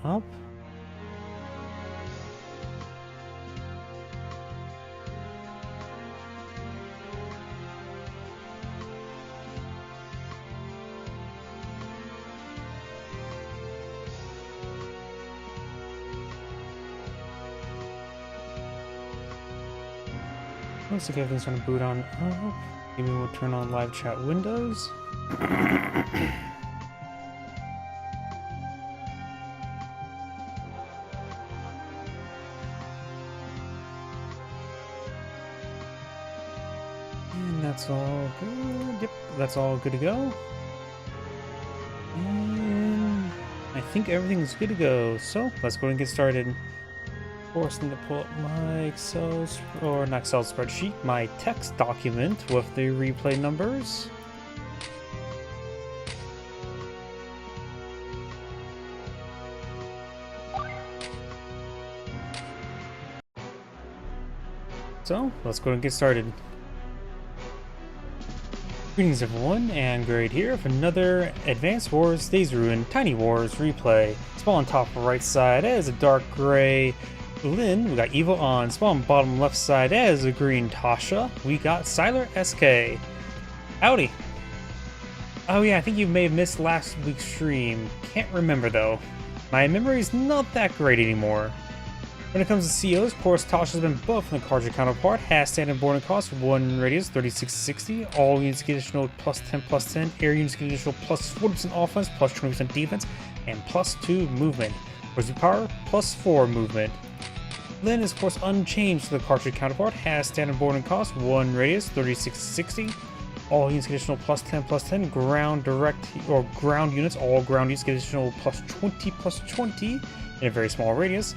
up. Looks like everything's gonna boot on up. Maybe we'll turn on live chat windows. And that's all good. Yep, that's all good to go. And I think everything's good to go. So let's go and get started. Forcing to pull up my Excel, or not Excel spreadsheet, my text document with the replay numbers. So let's go and get started. Greetings everyone, and Grade here for another Advanced Wars Days Ruin Tiny Wars replay. Spawn on top right side as a dark gray Lynn, we got Evil on. Spawn bottom left side as a green Tasha. We got Siler SK. Howdy. Oh yeah, I think you may have missed last week's stream. Can't remember though. My memory's not that great anymore. When it comes to COs, of course, Tasha's been buffed from the cartridge counterpart. Has standard boarding cost, 1 radius, 3660. All units get additional +10/+10. Air units get additional +40% offense, +20% defense, and +2 movement. Where's the power? +4 movement. Lynn is of course unchanged to the cartridge counterpart, has standard boarding cost, 1 radius, 3660. All units get additional +10/+10. Ground direct or ground units, all ground units get additional +20/+20 in a very small radius.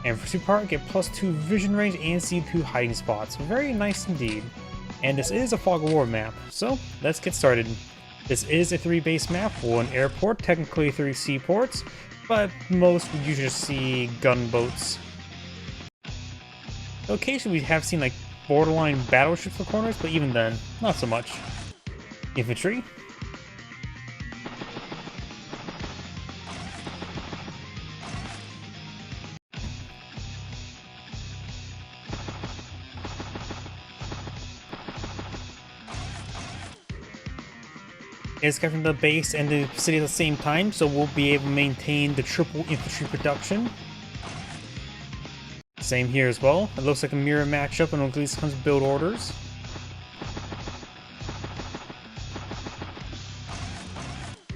And for superpower, get +2 vision range and see 2 hiding spots. Very nice indeed. And this is a Fog of War map, so let's get started. This is a 3 base map, 1 airport, technically 3 seaports, but most would usually just see gunboats. Occasionally we have seen like borderline battleships for corners, but even then, not so much. Infantry. It's coming from the base and the city at the same time, so we'll be able to maintain the triple infantry production. Same here as well. It looks like a mirror matchup, and at least comes build orders.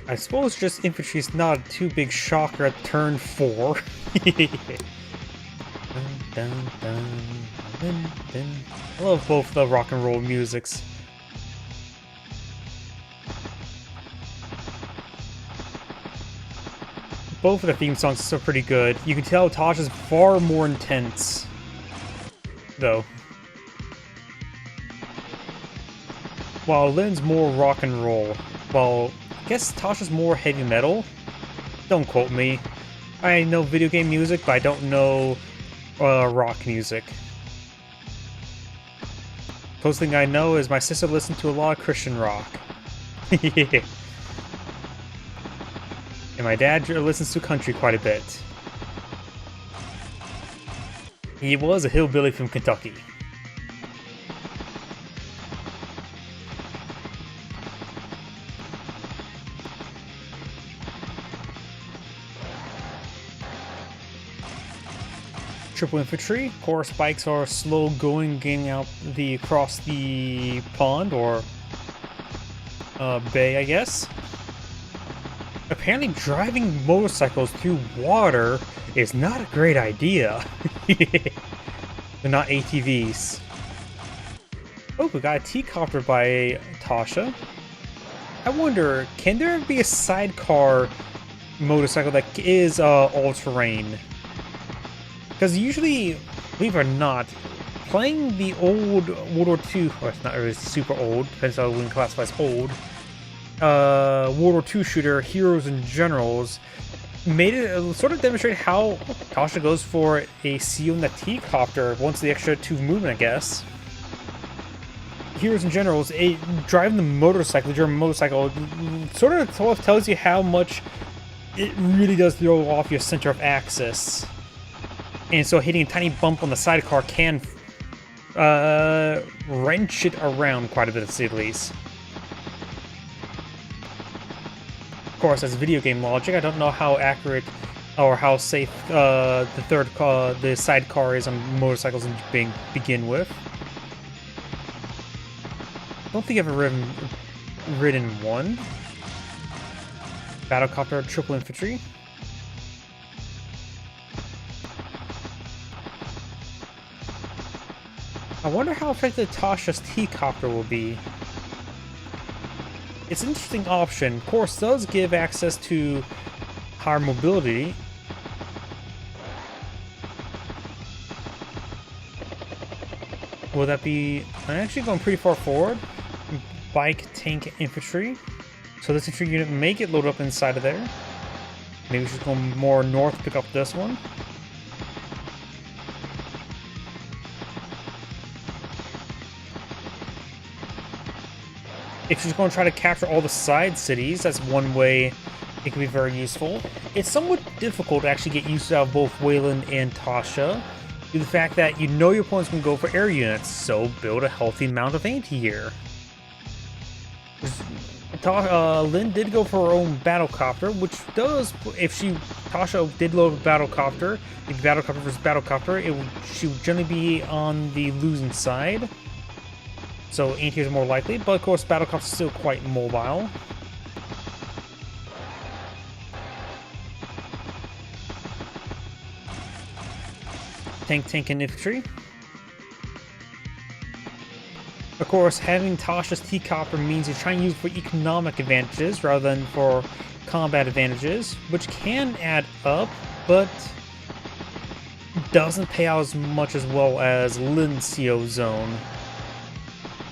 I suppose just infantry is not a too big shocker at turn 4. Dun, dun, dun, dun, dun. I love both the rock and roll musics. Both of the theme songs are pretty good. You can tell Tasha's far more intense, though. While Lynn's more rock and roll. Well, I guess Tasha's more heavy metal. Don't quote me. I know video game music, but I don't know rock music. Closest thing I know is my sister listens to a lot of Christian rock. Yeah. And my dad listens to country quite a bit. He was a hillbilly from Kentucky. Triple infantry. Of course, bikes are slow going, getting out across the pond or bay, I guess. Apparently driving motorcycles through water is not a great idea. They're not ATVs. Oh, we got a T-copter by Tasha. I wonder, can there be a sidecar motorcycle that is all-terrain? Because usually, believe it or not, playing the old World War II, or it's not really super old, depends on when you classify as old, World War II shooter, Heroes and Generals, made it sort of demonstrate how Tasha goes for a seal in the T-copter once the extra 2 movement, I guess. Heroes and Generals, driving the motorcycle, German motorcycle, sort of tells you how much it really does throw off your center of axis. And so hitting a tiny bump on the sidecar can wrench it around quite a bit, to say the least. Of course, as video game logic, I don't know how accurate or how safe the sidecar is on motorcycles to begin with. I don't think I've ever ridden one. Battlecopter, triple infantry. I wonder how effective Tasha's T-copter will be. It's an interesting option. Of course, does give access to higher mobility. Will that be... I'm actually going pretty far forward. Bike, tank, infantry. So this infantry unit may get loaded up inside of there. Maybe we should go more north to pick up this one. If she's going to try to capture all the side cities, that's one way it can be very useful. It's somewhat difficult to actually get used out of both Wayland and Tasha, due to the fact that you know your opponent's going to go for air units, so build a healthy amount of anti-air. Lynn did go for her own battlecopter, which does, if Tasha did load a battlecopter, like battlecopter versus battlecopter, she would generally be on the losing side. So anti-air is more likely, but of course battlecopter is still quite mobile. Tank, and infantry. Of course, having Tasha's T-copter means you're trying to use it for economic advantages rather than for combat advantages, which can add up, but doesn't pay out as much as well as Lynn's CO zone.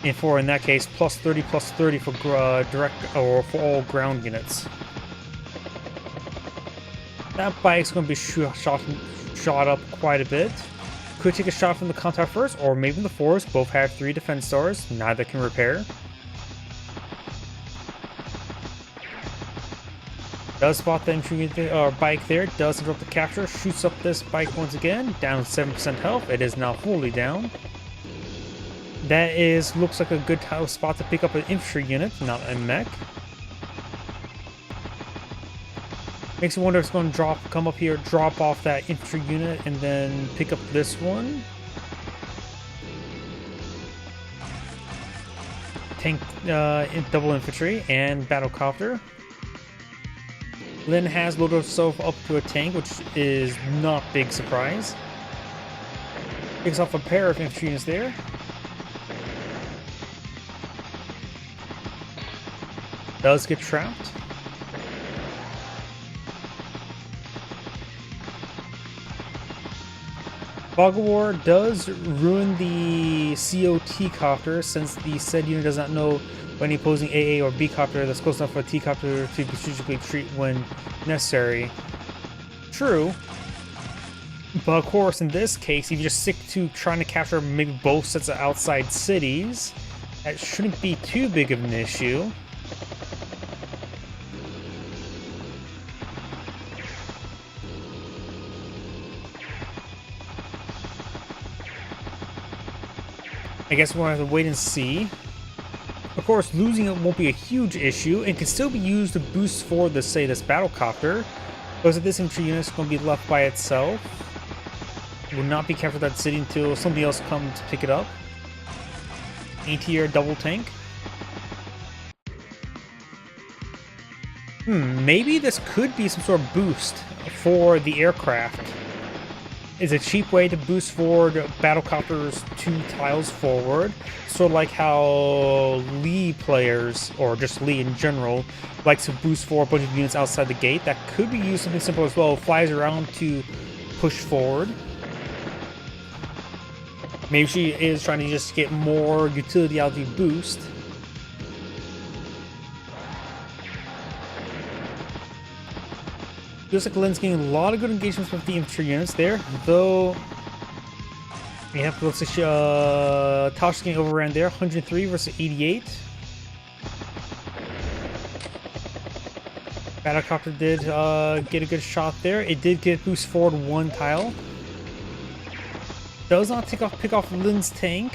And in that case, +30/+30 for direct or for all ground units. That bike's going to be shot up quite a bit. Could take a shot from the contact first, or maybe the forest. Both have 3 defense stars, neither can repair. Does spot the infantry bike there, does interrupt the capture, shoots up this bike once again, down 7% health. It is now fully down. That looks like a good spot to pick up an infantry unit, not a mech. Makes me wonder if it's going to come up here, drop off that infantry unit, and then pick up this one. Tank, double infantry, and battlecopter. Lynn has loaded herself up to a tank, which is not a big surprise. Picks off a pair of infantry units there. Does get trapped. Fog of War does ruin the COT copter, since the said unit does not know when opposing AA or B copter that's close enough for a T copter to strategically treat when necessary. True. But of course, in this case, if you just stick to trying to capture maybe both sets of outside cities, that shouldn't be too big of an issue. I guess we'll have to wait and see. Of course, losing it won't be a huge issue and can still be used to boost forward this battlecopter. Because if this infantry unit is going to be left by itself, will not be captured that city until somebody else comes to pick it up. Anti-air double tank. Maybe this could be some sort of boost for the aircraft. Is a cheap way to boost forward battlecopters 2 tiles forward, sort of like how Lee players, or just Lee in general, likes to boost forward a bunch of units outside the gate. That could be used something simple as well. Flies around to push forward. Maybe she is trying to just get more utility out of the boost. Feels like Lynn's getting a lot of good engagements with the infantry units there, though. Yeah, looks like Tasha's getting overran there. 103 versus 88. Battlecopter did get a good shot there. It did get boost forward 1 tile. Does not pick off Lin's tank.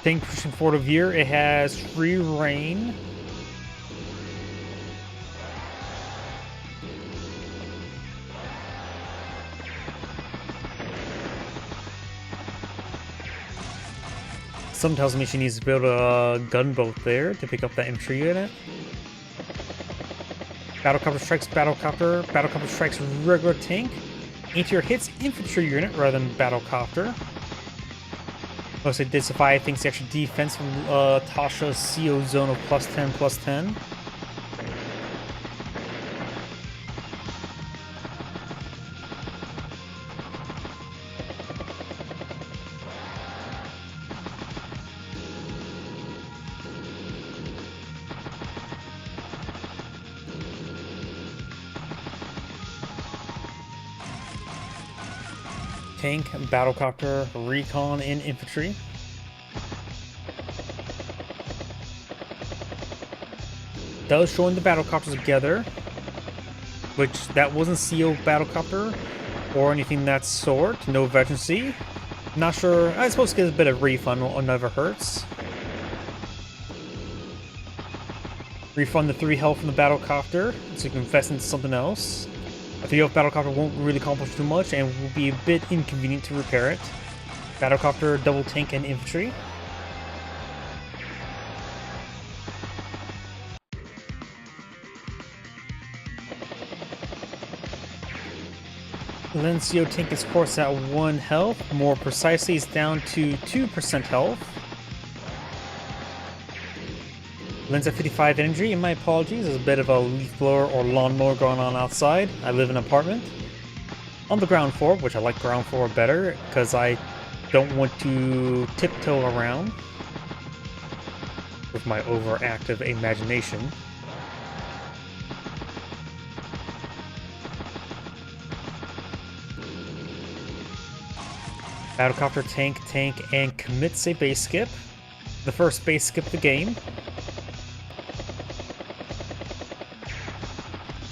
Tank pushing forward a veer. It has free reign. Some tells me she needs to build a gunboat there to pick up that infantry unit. Battlecopter strikes battlecopter. Battlecopter strikes regular tank. Anti-air hits infantry unit rather than battlecopter. Mostly did survive thanks to extra defense from Tasha's CO zone of +10/+10. Tank, battlecopter, recon, and infantry. Does join the battlecopters together, which that wasn't CO battlecopter or anything that sort. No veterancy. Not sure. I suppose get a bit of refund or never hurts. Refund the 3 health from the battlecopter so you can invest into something else. A 3 health battlecopter won't really accomplish too much and will be a bit inconvenient to repair it. Battlecopter, double tank, and infantry. Lencio tank is course at 1 health. More precisely, it's down to 2% health. Len's at 55 energy, and my apologies, there's a bit of a leaf blower or lawnmower going on outside. I live in an apartment. On the ground floor, which I like ground floor better, because I don't want to tiptoe around with my overactive imagination. Battlecopter, tank, and commits a base skip. The first base skip of the game.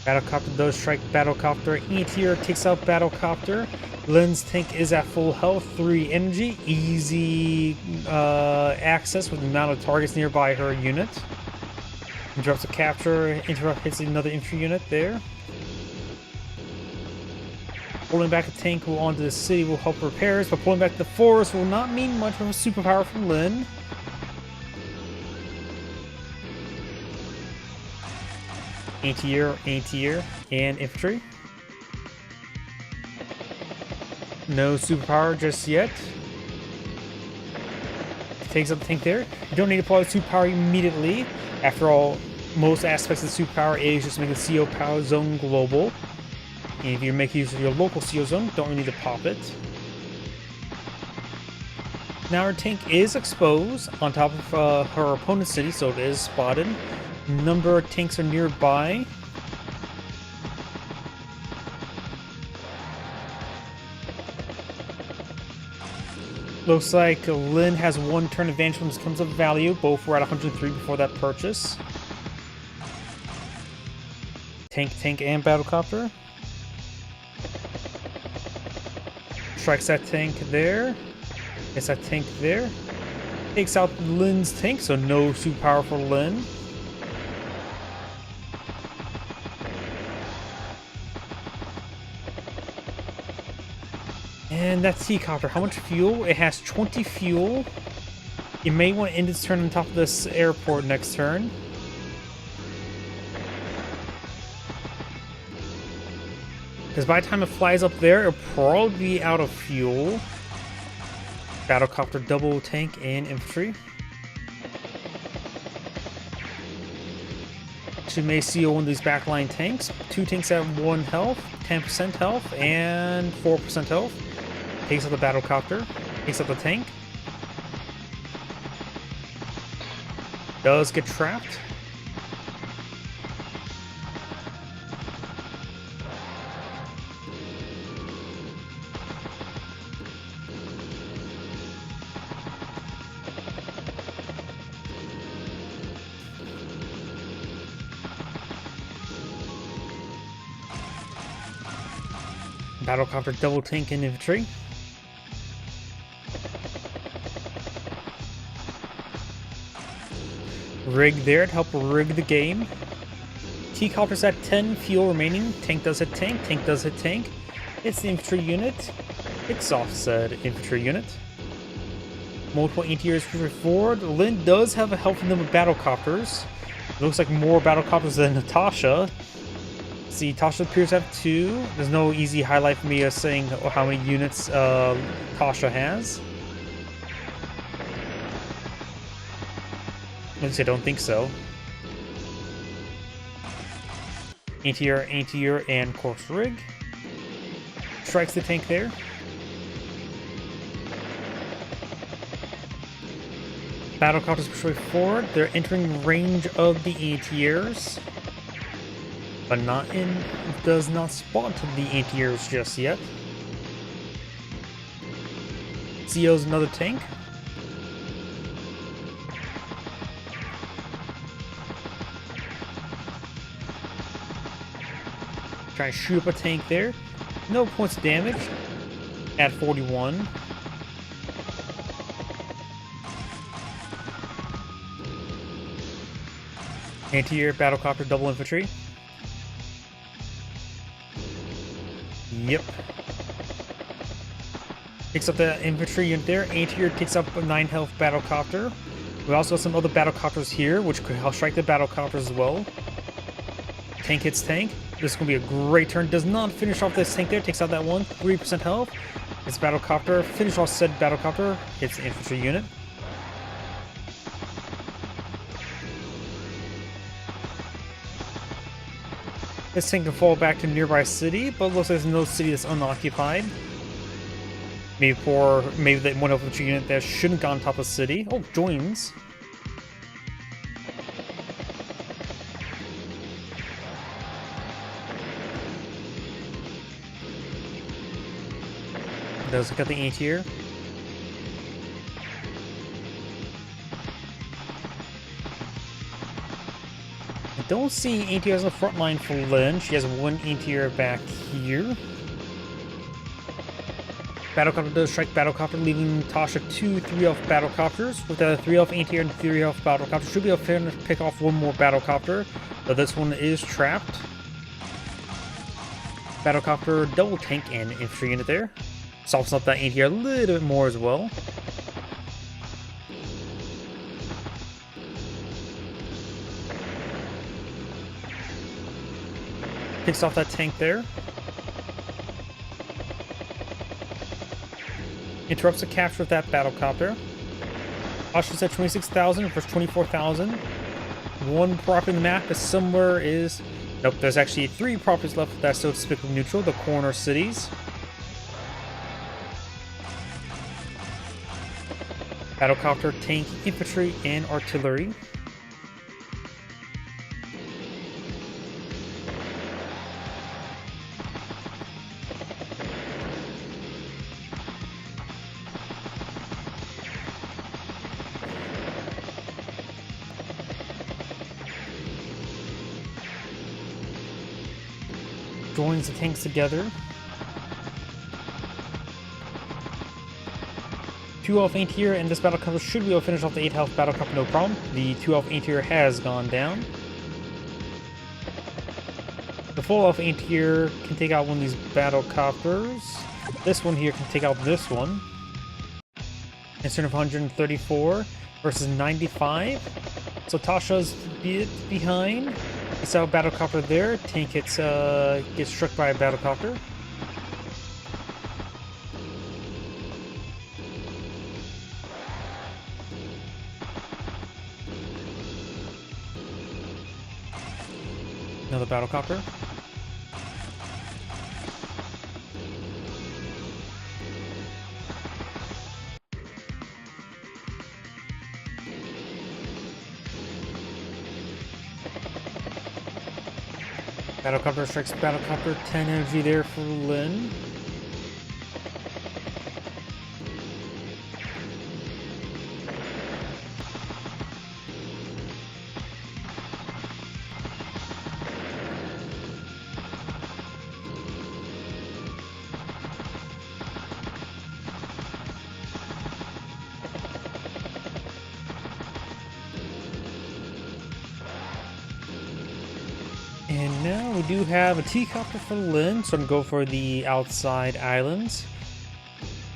Battlecopter does strike battlecopter. Anti-air takes out battlecopter. Len's tank is at full health, 3 energy. Easy access with the amount of targets nearby her unit. Interrupts a capture. Interrupt hits another infantry unit there. Pulling back a tank onto the city will help repairs, but pulling back the forest will not mean much of a superpower from Lin. Anti-air, and infantry. No superpower just yet. Takes up the tank there. You don't need to apply the superpower immediately. After all, most aspects of the superpower is just making the CO power zone global. And if you make use of your local CO zone, don't really need to pop it. Now her tank is exposed on top of her opponent's city, so it is spotted. Number of tanks are nearby. Looks like Lin has 1 turn advantage when this comes of value. Both were at 103 before that purchase. Tank, and battlecopter. Strikes that tank there. Gets that tank there. Takes out Lin's tank, so no superpower for Lin. And that T-copter, how much fuel? It has 20 fuel. You may want to end its turn on top of this airport next turn. Because by the time it flies up there, it'll probably be out of fuel. Battlecopter, double tank, and infantry. She may see one of these backline tanks. 2 tanks at 1 health, 10% health, and 4% health. Takes out the battlecopter, takes out the tank. Does get trapped. Battlecopter double tank and infantry. Rig there to help rig the game. T-copter's at 10, fuel remaining. Tank does hit tank, tank does hit tank. It's the infantry unit. Picks off said infantry unit. Multiple anti-airs forward. Lynn does have a helping them with battlecopters. It looks like more battlecopters than Natasha. See, Tasha appears to have 2. There's no easy highlight for me of saying how many units Tasha has. At least I don't think so. Anti-air, and course rig. Strikes the tank there. Battlecopters push forward. They're entering range of the anti-airs, but does not spot the anti-airs just yet. CO's another tank. Trying to shoot up a tank there. No points of damage at 41. Anti-air battlecopter double infantry. Yep. Takes up the infantry unit there. Anti-air takes up a 9 health battlecopter. We also have some other battlecopters here, which could help strike the battlecopters as well. Tank hits tank. This is going to be a great turn. Does not finish off this tank there. Takes out that one. 3% health. It's battlecopter. Finish off said battlecopter. Hits the infantry unit. This tank can fall back to nearby city, but looks like there's no city that's unoccupied. Maybe that one infantry unit that shouldn't go on top of city. Oh, joins. Does look at the anti-air. I don't see anti-airs on the front line for Lynn. She has one anti-air back here. Battlecopter does strike battlecopter, leaving Tasha 2 3-elf battlecopters. With a 3-elf anti-air and 3-elf battlecopter, should be able to pick off one more battlecopter, but this one is trapped. Battlecopter double tank and infantry unit there. Softens up that anti-air a little bit more as well. Picks off that tank there. Interrupts the capture of that battlecopter. Tasha's at 26,000 versus 24,000. One property in the map is somewhere is... Nope, there's actually 3 properties left that's still despicably neutral, the corner cities. Battlecopter, tank, infantry, and artillery. Joins the tanks together. 2-elf anti-air, and this battlecopter should be able to finish off the 8 health battlecopter no problem. The 2-elf anti-air has gone down. The 4-elf anti-air can take out one of these battlecopters. This one here can take out this one. Instead of 134 versus 95. So Tasha's a bit behind. It's out battlecopter there. Tank gets struck by a battlecopter. Another battlecopter. Battlecopter strikes battlecopter, 10 energy there for Lynn. And now we do have a T-copter for Lynn, so I'm gonna go for the outside islands.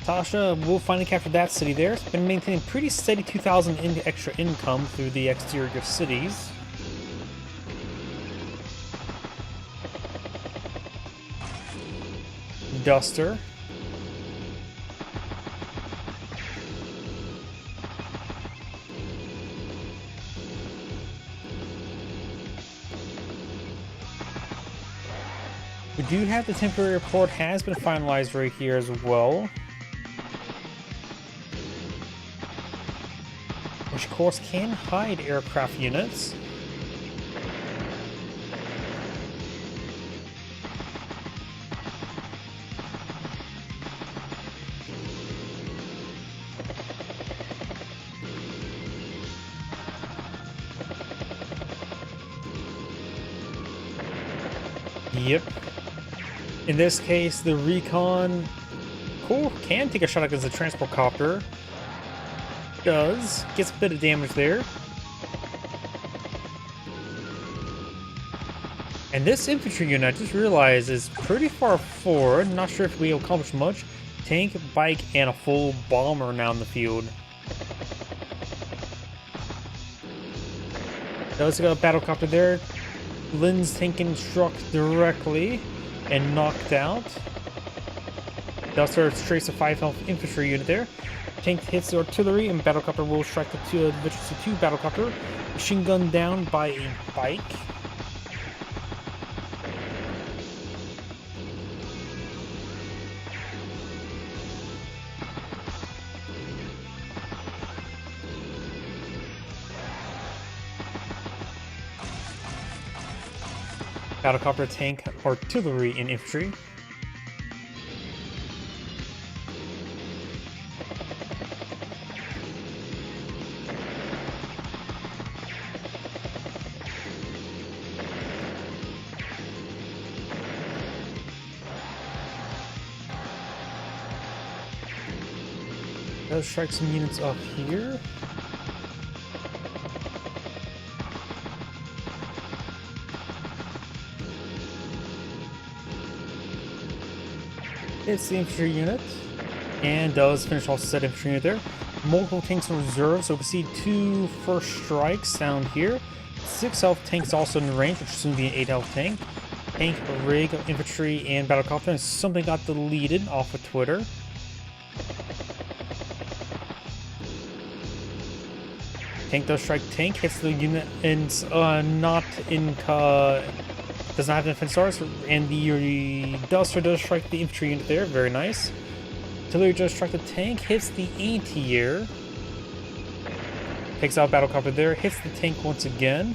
Tasha will finally capture that city there. It's been maintaining pretty steady 2,000 extra income through the exterior cities. Duster. We do have the temporary report has been finalized right here as well. Which of course can hide aircraft units. Yep. In this case, the recon can take a shot against the transport copter. Gets a bit of damage there. And this infantry unit, I just realized, is pretty far forward. Not sure if we accomplish much. Tank, bike, and a full bomber now in the field. Does got a battlecopter there. Lynn's tank getting struck directly and knocked out. Duster trace a 5 health infantry unit there. Tank hits the artillery and battlecopter will strike the two battlecopter. Machine gun down by a bike. Battlecopter, tank, artillery, and infantry. Does strike some units up here. Hits the infantry unit and does finish off said infantry unit there. Multiple tanks in reserve, so we can see 2 first strikes down here. 6 health tanks also in range, which will soon be an 8 health tank. Tank, rig, infantry, and battlecopter, and something got deleted off of Twitter. Tank does strike tank, hits the unit and does not have defense stars, and the Duster does strike the infantry unit there, very nice. Artillery does strike the tank, hits the anti-air. Takes out battlecopter there, hits the tank once again.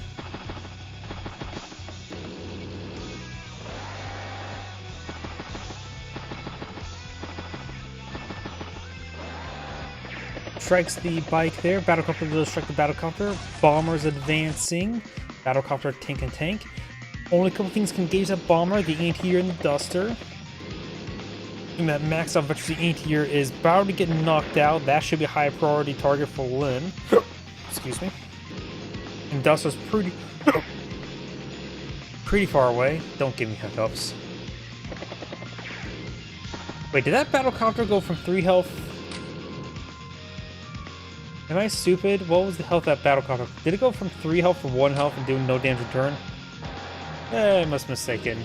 Strikes the bike there. Battlecopter does strike the battlecopter. Bombers advancing. Battlecopter, tank, and tank. Only a couple things can engage that bomber, the anti-air and the Duster. And that max out veteran anti-air is about to get knocked out. That should be a high priority target for Lynn. Excuse me. And Duster's pretty far away. Don't give me hiccups. Wait, did that battlecopter go from 3 health? Am I stupid? What was the health of that battlecopter? Did it go from 3 health to 1 health and do no damage return? I must be mistaken.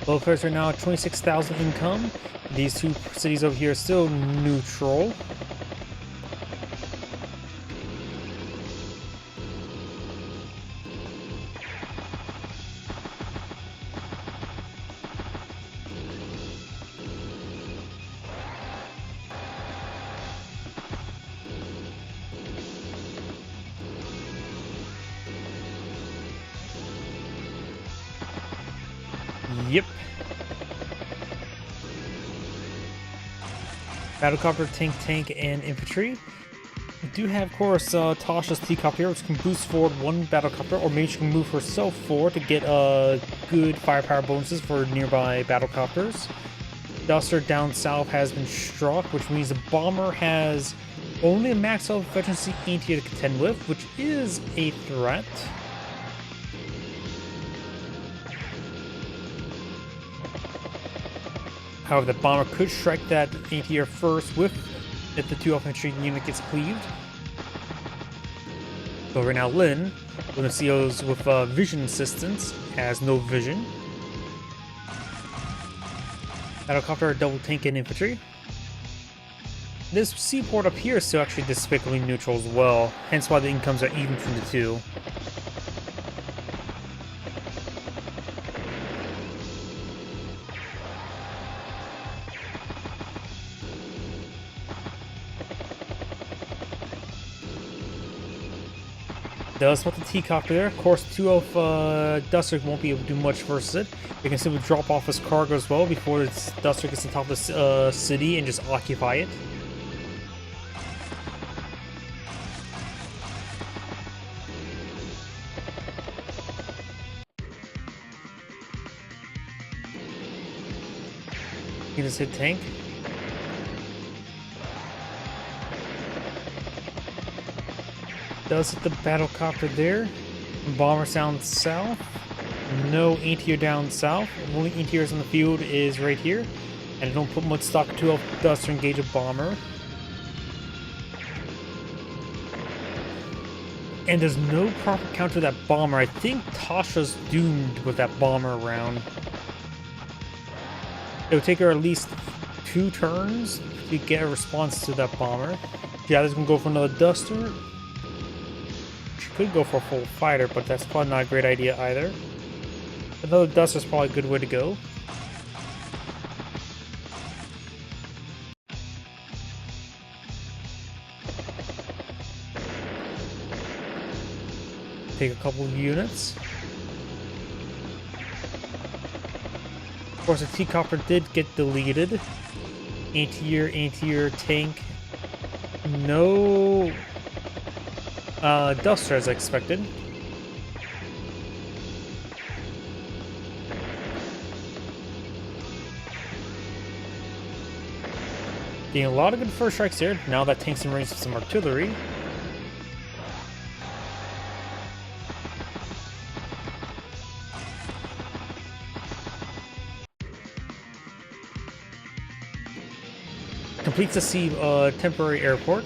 Both players are now at 26,000 income. These 2 cities over here are still neutral. Yep. Battlecopter, tank, and infantry. We do have, of course, Tasha's T-Copter, which can boost forward one Battlecopter, or maybe she can move herself forward to get good firepower bonuses for nearby Battlecopters. Duster down south has been struck, which means the bomber has only a max health efficiency anti to contend with, which is a threat. However, the bomber could strike that anti-air first if the 2 infantry unit gets cleaved. So right now, Lin, when the COs with vision assistance, has no vision. Battlecopter, double tank, and infantry. This seaport up here is still actually despicably neutral as well, hence why the incomes are even between the two. Does want the T-Copter there. Of course, 2 of Duster won't be able to do much versus it. They can simply drop off his cargo as well before Duster gets on top of the city and just occupy it. He just hit tank. Does hit the Battlecopter there. Bomber sounds south. No anti-air down south. The only anti-airs on the field is right here. And I don't put much stock to Dust to engage a bomber. And there's no proper counter to that bomber. I think Tasha's doomed with that bomber round. It would take her at least 2 turns to get a response to that bomber. Yeah, this is gonna go for another Duster. Could go for a full fighter, but that's probably not a great idea either. Another Duster is probably a good way to go. Take a couple of units. Of course, the T-Copter did get deleted. Anti-air, tank. No Duster as expected. Getting a lot of good first strikes here. Now that tank's in range with some artillery. Completes the sea temporary airport.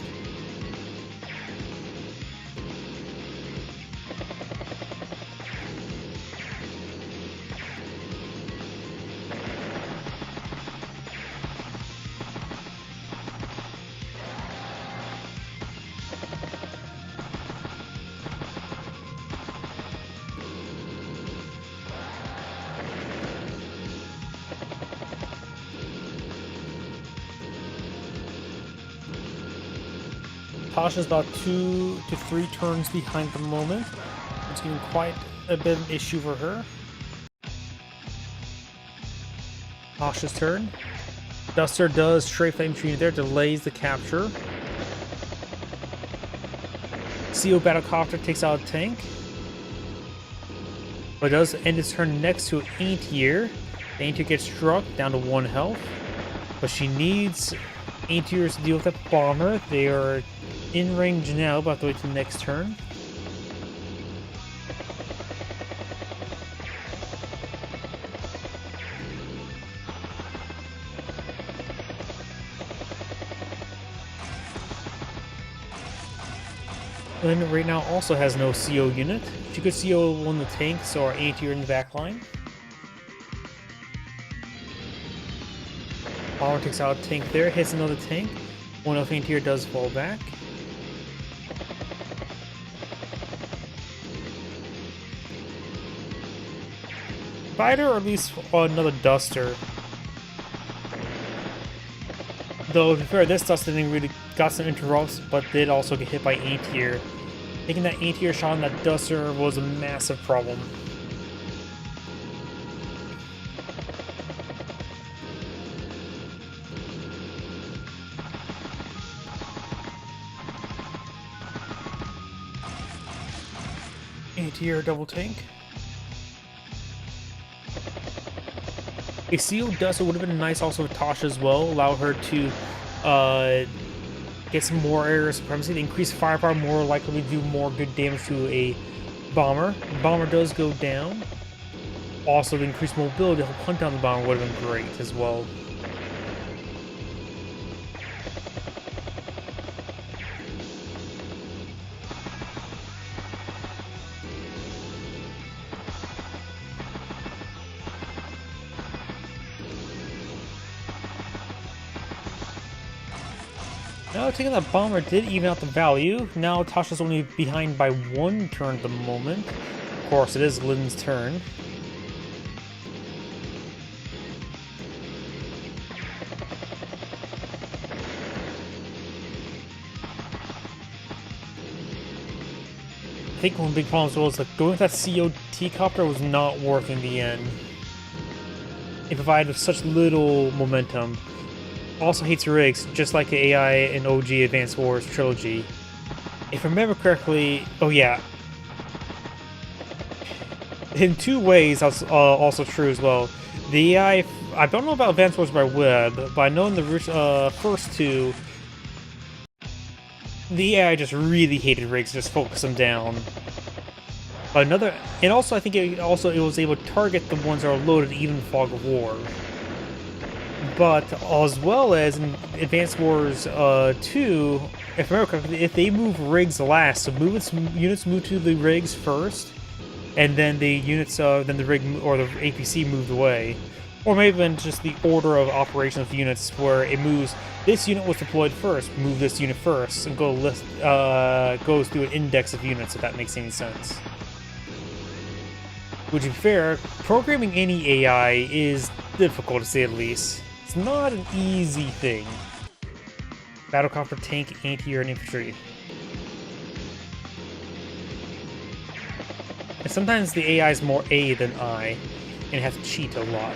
Tasha's about 2 to 3 turns behind the moment. It's getting quite a bit of an issue for her. Tasha's turn. Duster does strafe the infantry there, delays the capture. CO Battlecopter takes out a tank. But does end its turn next to an anti-air. The anti-air gets struck down to 1 health. But she needs anti-airs to deal with that bomber. They are in range now, about to wait till the next turn. Lynn right now also has no CO unit. She could CO one of the tanks or anti-air in the back line. Bomber takes out a tank there, hits another tank. One of anti-air does fall back. Fighter, or at least another Duster. Though, to be fair, this Duster didn't really got some interrupts, but did also get hit by anti-air. Taking that anti-air shot on that Duster was a massive problem. Anti-air double tank. A CO dust would have been nice also with Tasha as well. Allow her to get some more area supremacy. The increased firepower more likely to do more good damage to a bomber. The bomber does go down. Also, the increased mobility to help hunt down the bomber would have been great as well. Now, taking that bomber did even out the value. Now, Tasha's only behind by 1 turn at the moment. Of course, it is Lynn's turn. I think one big problem as well is that going with that COT copter was not worth in the end. It provided such little momentum. Also hates rigs, just like the AI in OG Advanced Wars trilogy. If I remember correctly, oh yeah. In 2 ways, that's also true as well. The AI, I don't know about Advanced Wars by Web, but I know in the first 2, the AI just really hated rigs, just focused them down. But and also I think it was able to target the ones that are loaded even in Fog of War. But as well as in Advanced Wars 2, if I remember correctly, if they move rigs last, so units move to the rigs first, and then the units, then the rig or the APC moved away, or maybe even just the order of operation of the units, where it moves. This unit was deployed first, move this unit first, and goes through an index of units. If that makes any sense. Which, to be fair, programming any AI is difficult to say the least. It's not an easy thing. Battlecopter, tank, anti-air, and infantry. And sometimes the AI is more A than I, and has to cheat a lot.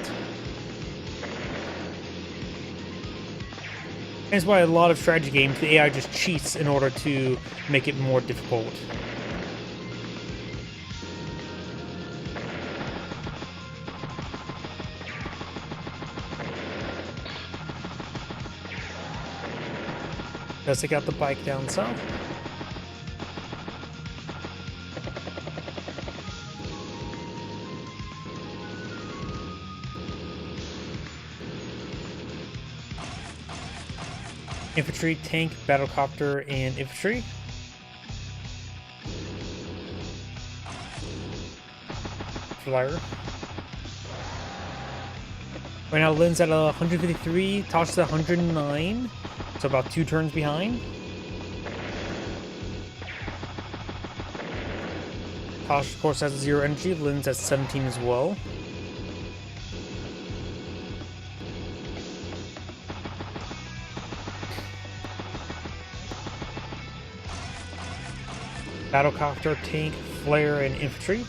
That's why a lot of strategy games, the AI just cheats in order to make it more difficult. Let's take out the bike down south. Infantry, tank, battlecopter, and infantry. Flyer. Right now, Lynn's at 153, Tasha's at 109. So about 2 turns behind. Tasha, of course, has 0 energy. Lynn's at 17 as well. Battlecopter, tank, flare, and infantry.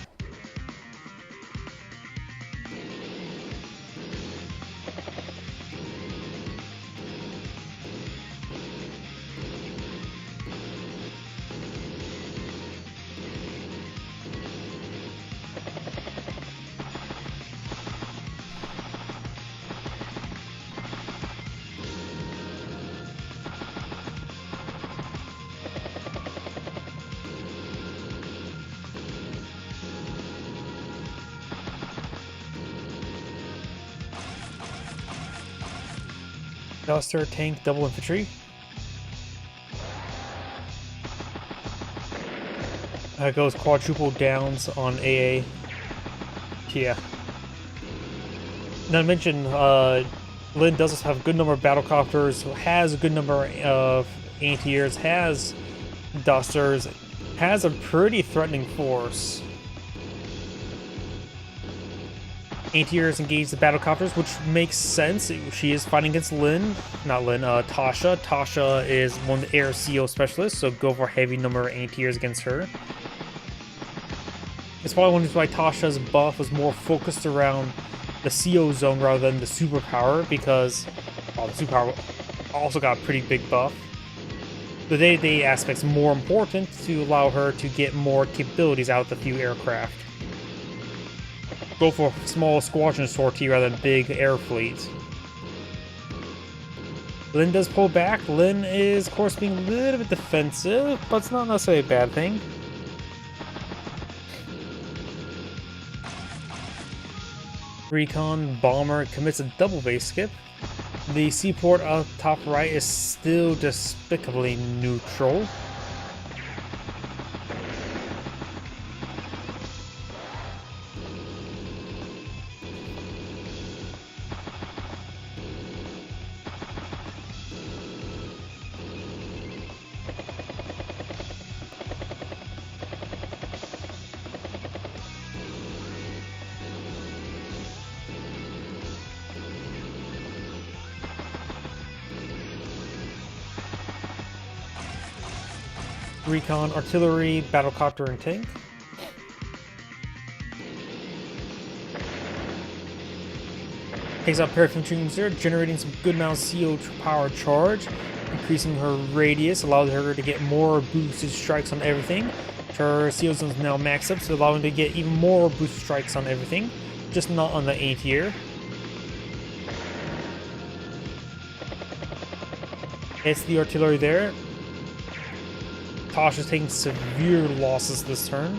Duster, tank, double infantry. That goes quadruple downs on AA. Yeah. Not to mention, Lynn does have a good number of battlecopters, has a good number of anti-airs, has dusters, has a pretty threatening force. Anti-airs engage the battlecopters, which makes sense. She is fighting against Tasha. Tasha is one of the air CO specialists, so go for a heavy number of anti-airs against her. It's probably one reason why Tasha's buff was more focused around the CO zone rather than the superpower, because the superpower also got a pretty big buff. the day-to-day aspects more important to allow her to get more capabilities out of the few aircraft. Go for a small squadron sortie rather than big air fleet. Lin does pull back. Lin is, of course, being a little bit defensive, but it's not necessarily a bad thing. Recon Bomber commits a double base skip. The seaport up top right is still despicably neutral. Recon, artillery, battlecopter, and tank. Takes out paraffin user, generating some good amount of CO power charge, increasing her radius, allows her to get more boosted strikes on everything. Her CO zone is now maxed up, so allowing to get even more boosted strikes on everything, just not on the A tier. Hits the artillery there. Tasha's taking severe losses this turn.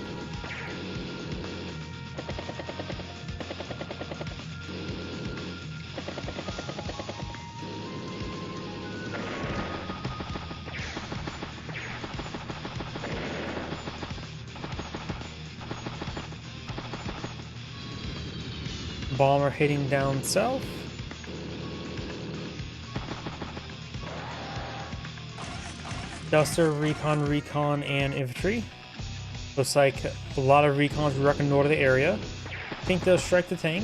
Bomber hitting down south. Duster, recon, and infantry. Looks like a lot of recons reconnoiter the area. Tank does strike the tank.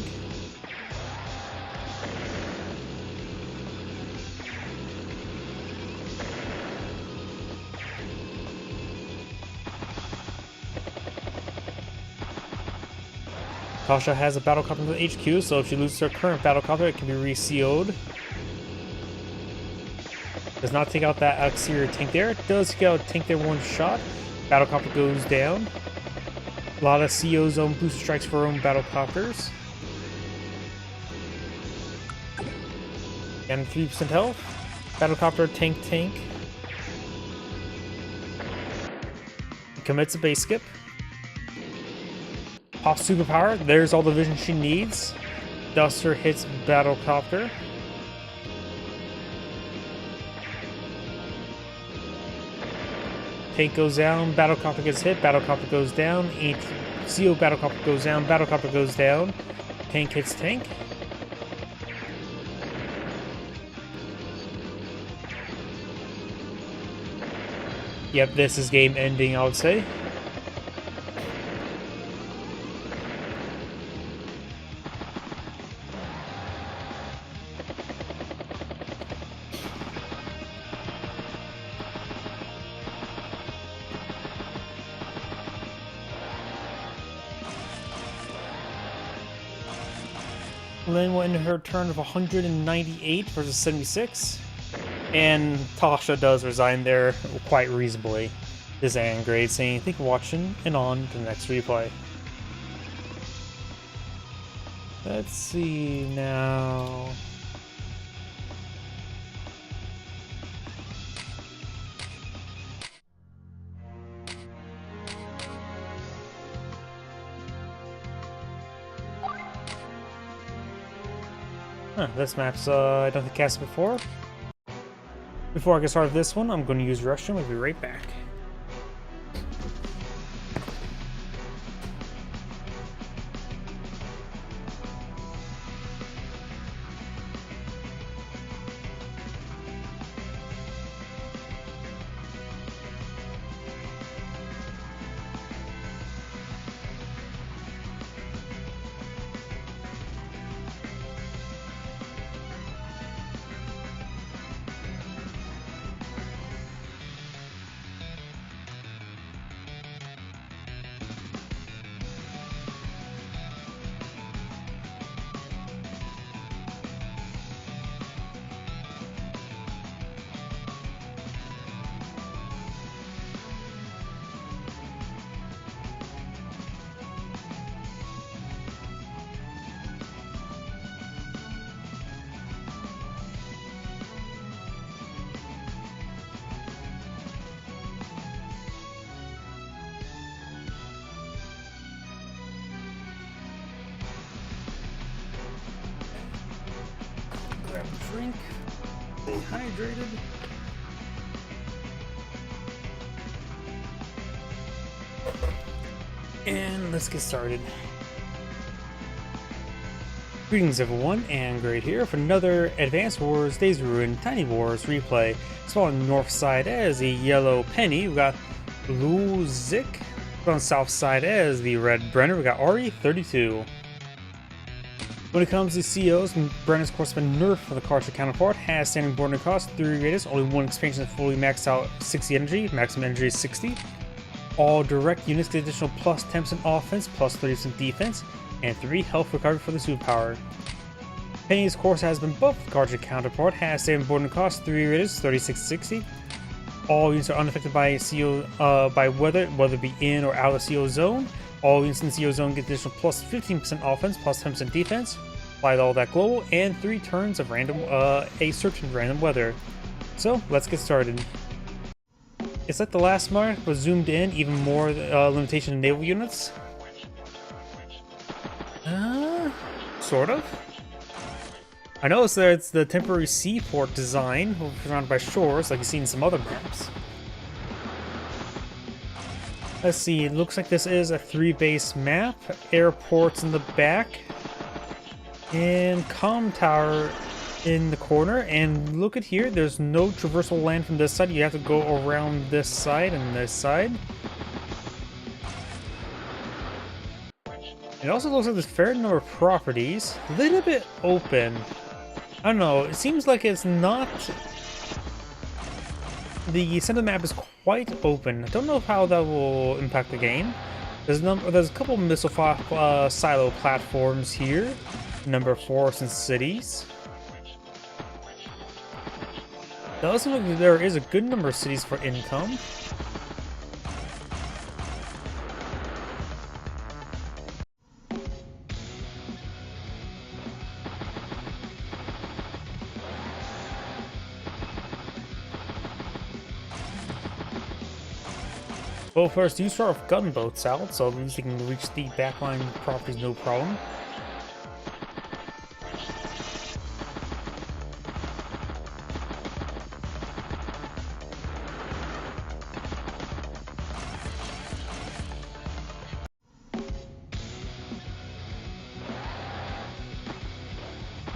Tasha has a battlecopter in the HQ, so if she loses her current battlecopter, it can be resealed. Does not take out that exterior tank there. It does take out a tank there one shot. Battlecopter goes down. A lot of CO zone booster strikes for her own battlecopters. And 3% health. Battlecopter, tank. Commits a base skip. Pops superpower. There's all the vision she needs. Duster hits battlecopter. Tank goes down, battlecopter gets hit, battlecopter goes down, CO battlecopter goes down, battlecopter goes down, tank hits tank. Yep, this is game ending, I would say. Lynn will end her turn of 198 versus 76. And Tasha does resign there quite reasonably. This is grade saying, thank you for watching, and on to the next replay. Let's see now. This map's, I don't think cast before. Before I get started with this one, I'm going to use the restroom. I'll be right back. drink. Stay hydrated. And let's get started. Greetings everyone, and Great here for another Advance Wars Days of Ruin Tiny Wars replay. So on the north side as the yellow Penny, we got Luzik. On the south side as the red Brenner, we got Ari 32. When it comes to COs, Brenner's of course been nerfed for the cartridge counterpart, has standing boarding cost, 3 radius, only one expansion is fully maxed out 60 energy, maximum energy is 60. All direct units get additional plus 10% offense, plus 30% defense, and 3 health recovery for the superpower. Penny's course has been buffed, the cartridge counterpart has standing boarding cost, 3 radius, 3660. All units are unaffected by CO, by weather, whether it be in or out of the CO zone. All units in the CO zone get additional plus 15% offense, plus 10% defense. Apply all that global, and 3 turns of random, a search of random weather. So let's get started. It's like the last mark was zoomed in, even more limitation of naval units. Sort of. I noticed that it's the temporary seaport design, surrounded by shores, like you see in some other maps. Let's see, it looks like this is a 3-base map. Airports in the back. And comm tower in the corner. And look at here, there's no traversal land from this side. You have to go around this side and this side. It also looks like there's a fair number of properties. A little bit open. I don't know, it seems like it's not... The center map is quite open. I don't know how that will impact the game. There's a couple missile silo platforms here. Number of forests and cities. It does look like there is a good number of cities for income. Well, first, you start with gunboats out, so at least you can reach the backline properties no problem.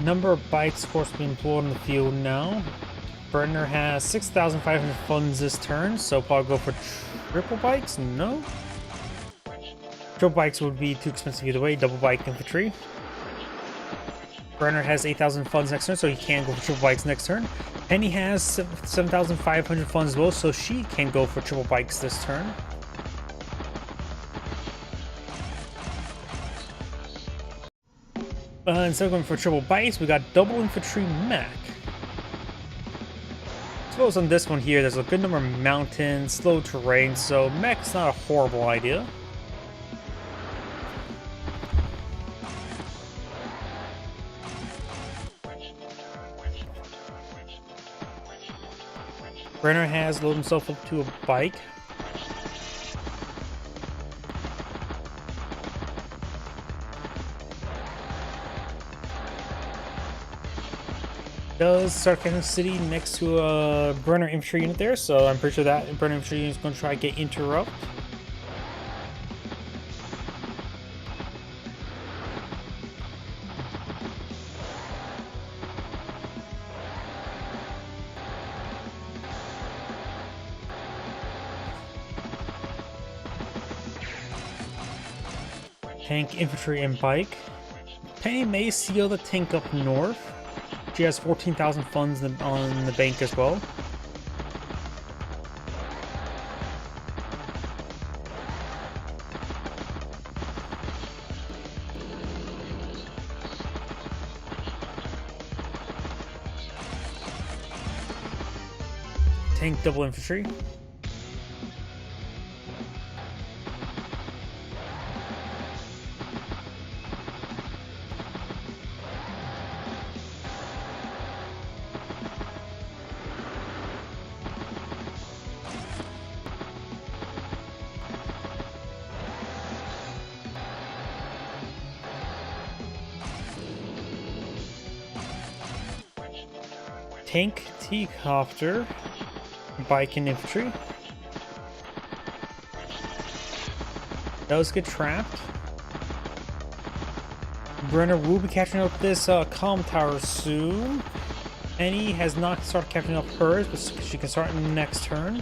Number of bikes, of course, being employed in the field now. Brenner has 6,500 funds this turn, so probably go for triple bikes? No? Triple bikes would be too expensive either way. Double bike infantry. Brenner has 8,000 funds next turn, so he can go for triple bikes next turn. Penny has 7,500 funds as well, so she can go for triple bikes this turn. Instead of going for triple bikes, we got double infantry mech. Suppose on this one here, there's a good number of mountains, slow terrain, so mech's not a horrible idea. Brenner has loaded himself up to a bike. Does start getting a city next to a Brenner infantry unit there, so I'm pretty sure that Brenner infantry unit is going to try to get interrupt. Tank, infantry, and bike. Penny may seal the tank up north. She has 14,000 funds on the bank as well. Tank, double infantry. tank, T-copter, bike, and infantry. Those get trapped. Brenner will be catching up this comm tower soon. Penny has not started catching up hers, but she can start next turn.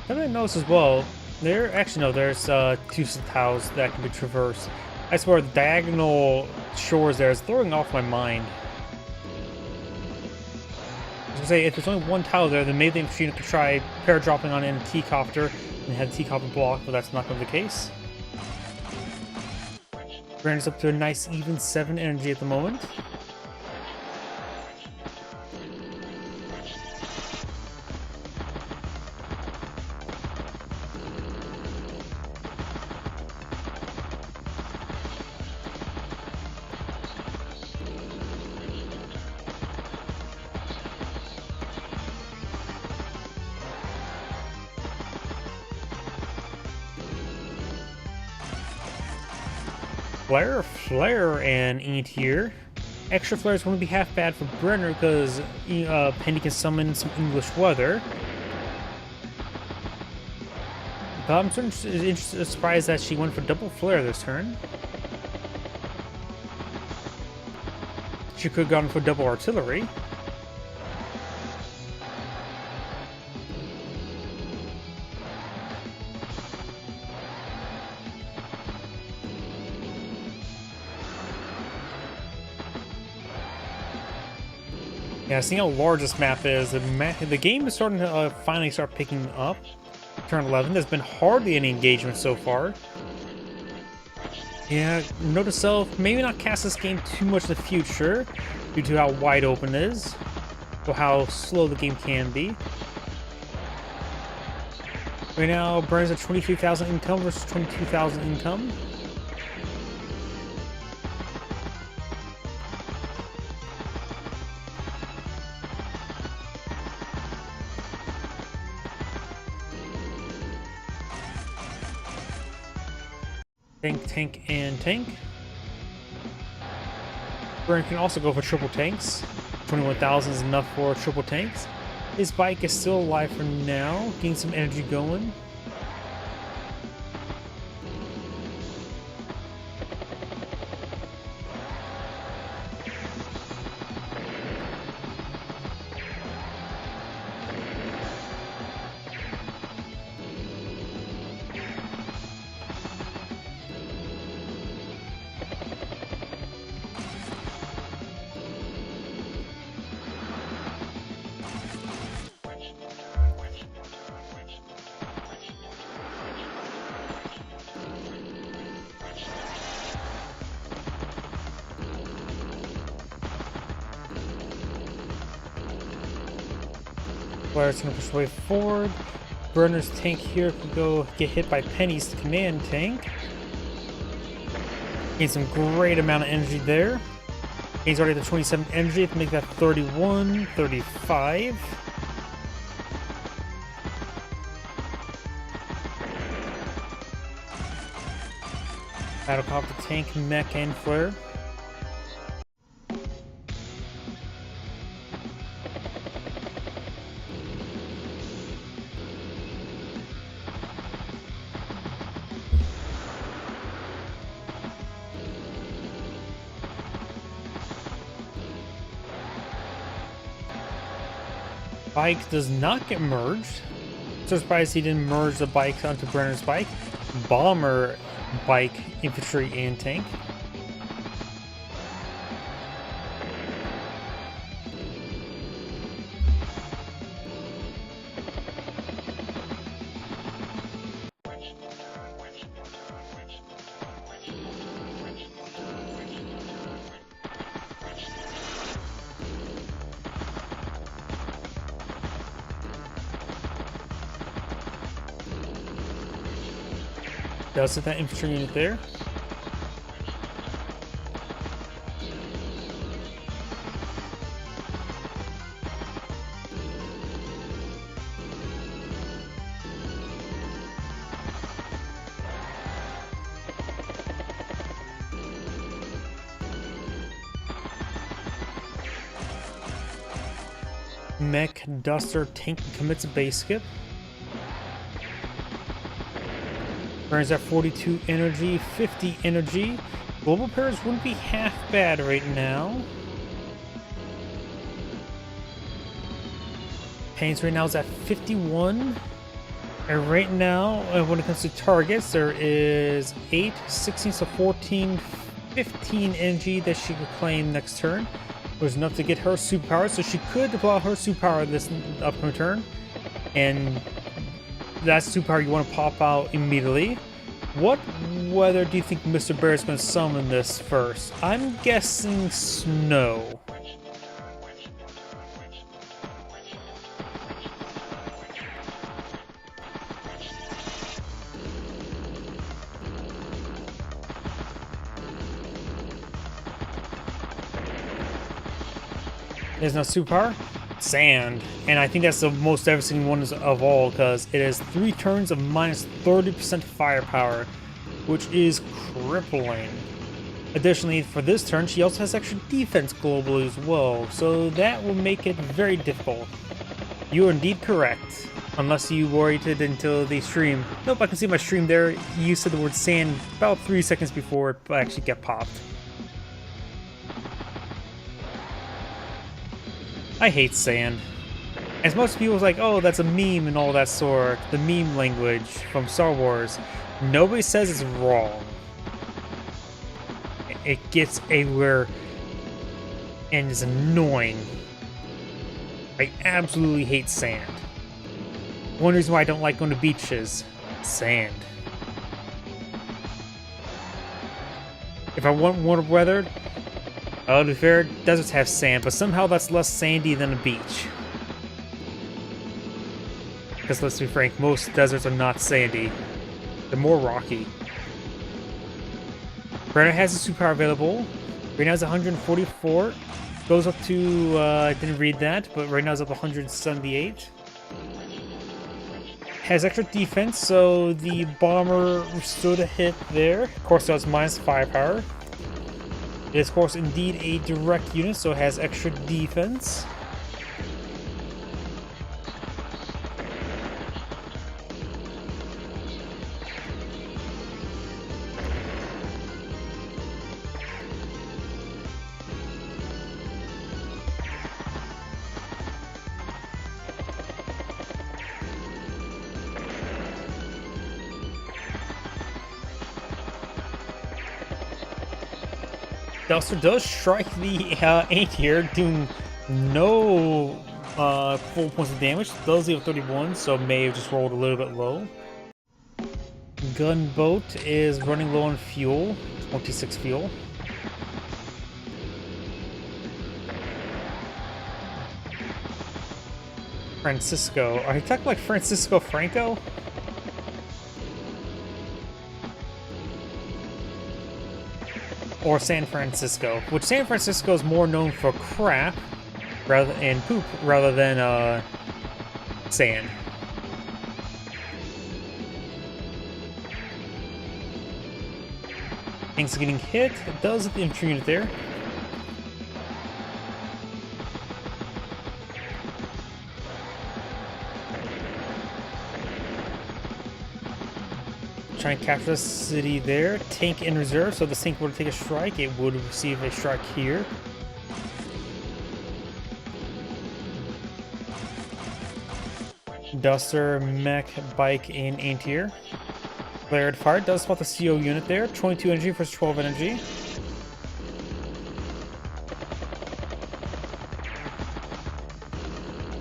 Something I noticed as well, there's two tiles that can be traversed. I swear the diagonal shores there is throwing off my mind. I was gonna say, if there's only one tile there, then maybe the machine could try paradropping on in a T-copter and have the T-copter block, but that's not going to be the case. Brandon's up to a nice even 7 energy at the moment. Flare, and Eat here. Extra flares wouldn't be half bad for Brenner because Penny can summon some English weather. But I'm surprised that she went for double flare this turn. She could have gone for double artillery. Yeah, seeing how large this map is, the game is starting to finally start picking up. Turn 11, there's been hardly any engagement so far. Yeah, note to self, maybe not cast this game too much in the future, due to how wide open it is, or how slow the game can be. Right now, Brenner's at 23,000 income versus 22,000 income. Tank, and tank. Brenner can also go for triple tanks. 21,000 is enough for triple tanks. His bike is still alive for now, getting some energy going. Flare's gonna push the way forward. Brenner's tank here can go get hit by Penny's command tank. Gain some great amount of energy there. He's already at the 27 energy to make that 31, 35. Battlecopter, tank, mech, and flare. Bike does not get merged. So surprised he didn't merge the bike onto Brenner's bike. Bomber, bike, infantry, and tank. Does hit that infantry unit there. Mech, Duster, Tank commits a base skip. Burns at 42 energy, 50 energy. Global pairs wouldn't be half bad right now. Pains right now is at 51. And right now, when it comes to targets, there is 8, 16, so 14, 15 energy that she could claim next turn. Was enough to get her superpower, so she could deploy her superpower this upcoming turn. And that's superpower you want to pop out immediately. What weather do you think Mr. Bear is going to summon this first? I'm guessing snow. There's no superpower? Sand. And I think that's the most devastating one of all, because it has 3 turns of minus 30% firepower, which is crippling. Additionally, for this turn, she also has extra defense globally as well, so that will make it very difficult. You are indeed correct, unless you waited until the stream. Nope, I can see my stream there. You said the word sand about 3 seconds before it actually got popped. I hate sand. As most people's like, oh, that's a meme and all that sort, the meme language from Star Wars. Nobody says it's wrong. It gets everywhere and is annoying. I absolutely hate sand. One reason why I don't like going to beaches, sand. If I want warmer weather, to be fair, deserts have sand, but somehow that's less sandy than a beach. Because let's be frank, most deserts are not sandy. They're more rocky. Brenner has a superpower available. Right now it's 144. Goes up to, I didn't read that, but right now it's up to 178. Has extra defense, so the bomber stood a hit there. Of course, it has minus firepower. It is, of course, indeed a direct unit, so it has extra defense. Duster does strike the Ant here, doing no full points of damage. Does leave 31, so may have just rolled a little bit low. Gunboat is running low on fuel, 26 fuel. Francisco. Are you talking like Francisco Franco? Or San Francisco, which San Francisco is more known for crap and poop rather than sand. Thanks for getting hit. It does hit the infantry unit there. Try and capture the city there. Tank in reserve, so the tank were to take a strike, it would receive a strike here. Duster, mech, bike, and anti-air. Layered fire does spot the CO unit there. 22 energy versus 12 energy.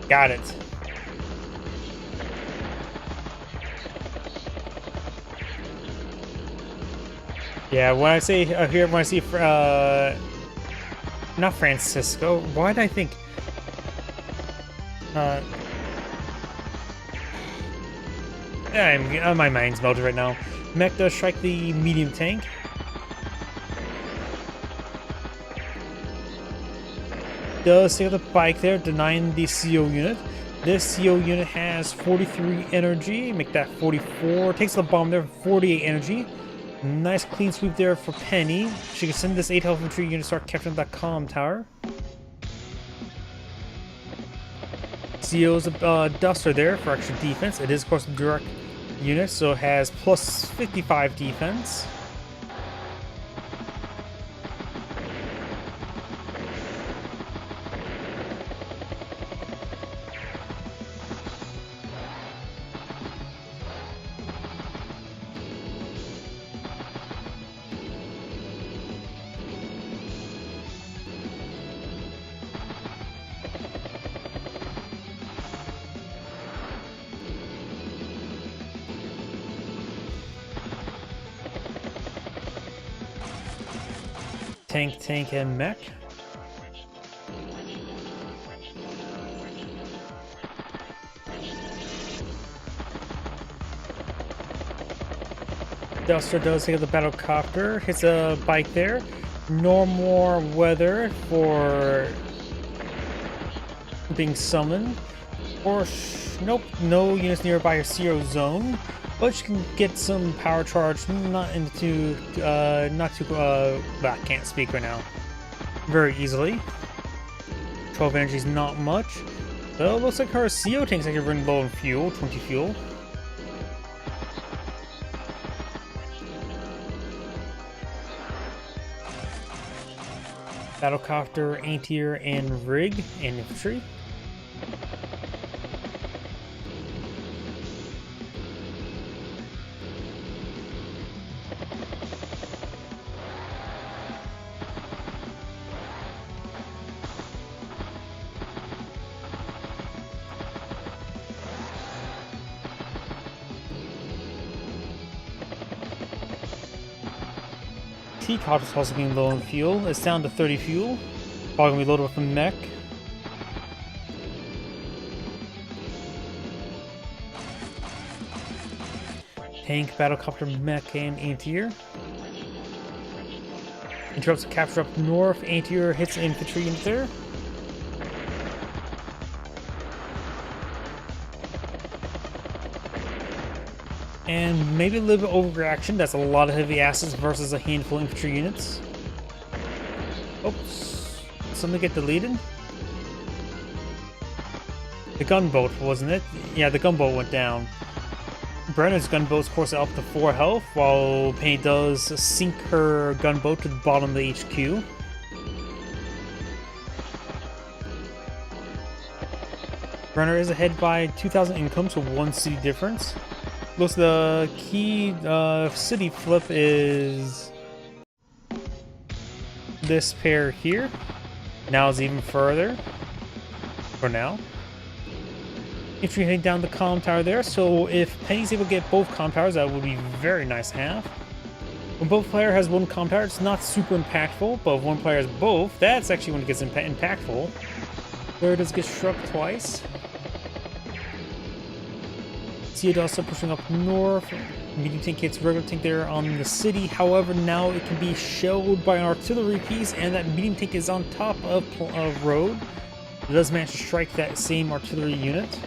Got it. Yeah, when I say here, when I see not Francisco, why did I think my mind's melted right now. Mech does strike the medium tank. Does take the bike there, denying the CO unit. This CO unit has 43 energy, make that 44. Takes the bomb there, 48 energy. Nice clean sweep there for Penny. She can send this 8 health infantry unit to start capturing that comm tower. CO's Duster there for extra defense. It is, of course, a direct unit, so it has plus 55 defense. Tank, and mech. Duster does hit the battlecopter, hits a bike there. Normal weather for being summoned. Or nope, no units nearby your zero zone. But you can get some power charge, not too, I can't speak right now. Very easily. 12 energy is not much. So it looks like her CO tank's actually running low on fuel, 20 fuel. Battlecopter, anti-air, and rig, and infantry. T-Cop is also being low on fuel. It's down to 30 fuel. Probably gonna be loaded up with mech. Tank, battlecopter, mech, and anti-air. Interrupts the capture up north. Anti-air hits the infantry in there. And maybe a little bit overreaction. That's a lot of heavy assets versus a handful of infantry units. Oops. Something get deleted? The gunboat, wasn't it? Yeah, the gunboat went down. Brenner's gunboat's, of course, up to 4 health, while Penny does sink her gunboat to the bottom of the HQ. Brenner is ahead by 2,000 income, so 1 city difference. Looks the key city flip is this pair here. Now it's even further. For now. Infantry heading down the comm tower there, so if Penny's able to get both comm towers, that would be very nice to have. When both player has 1 comm tower, it's not super impactful, but if one player has both, that's actually when it gets impactful. There it does get struck twice. See it also pushing up north. Medium tank hits regular tank there on the city. However, now it can be shelled by an artillery piece, and that medium tank is on top of road. It does manage to strike that same artillery unit.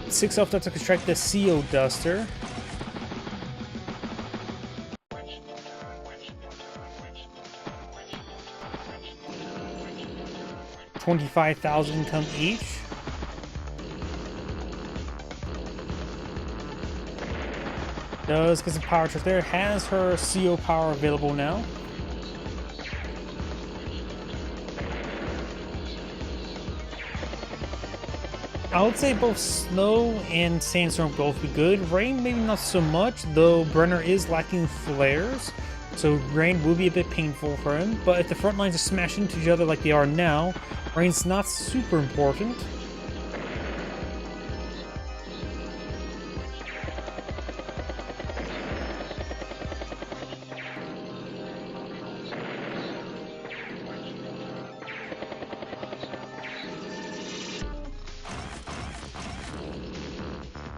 6 off that to strike the CO Duster. $25,000 income each. Does get some power charge there. Has her CO power available now. I would say both snow and sandstorm both be good. Rain maybe not so much, though Brenner is lacking flares. So rain will be a bit painful for him. But if the front lines are smashed into each other like they are now, rain's not super important.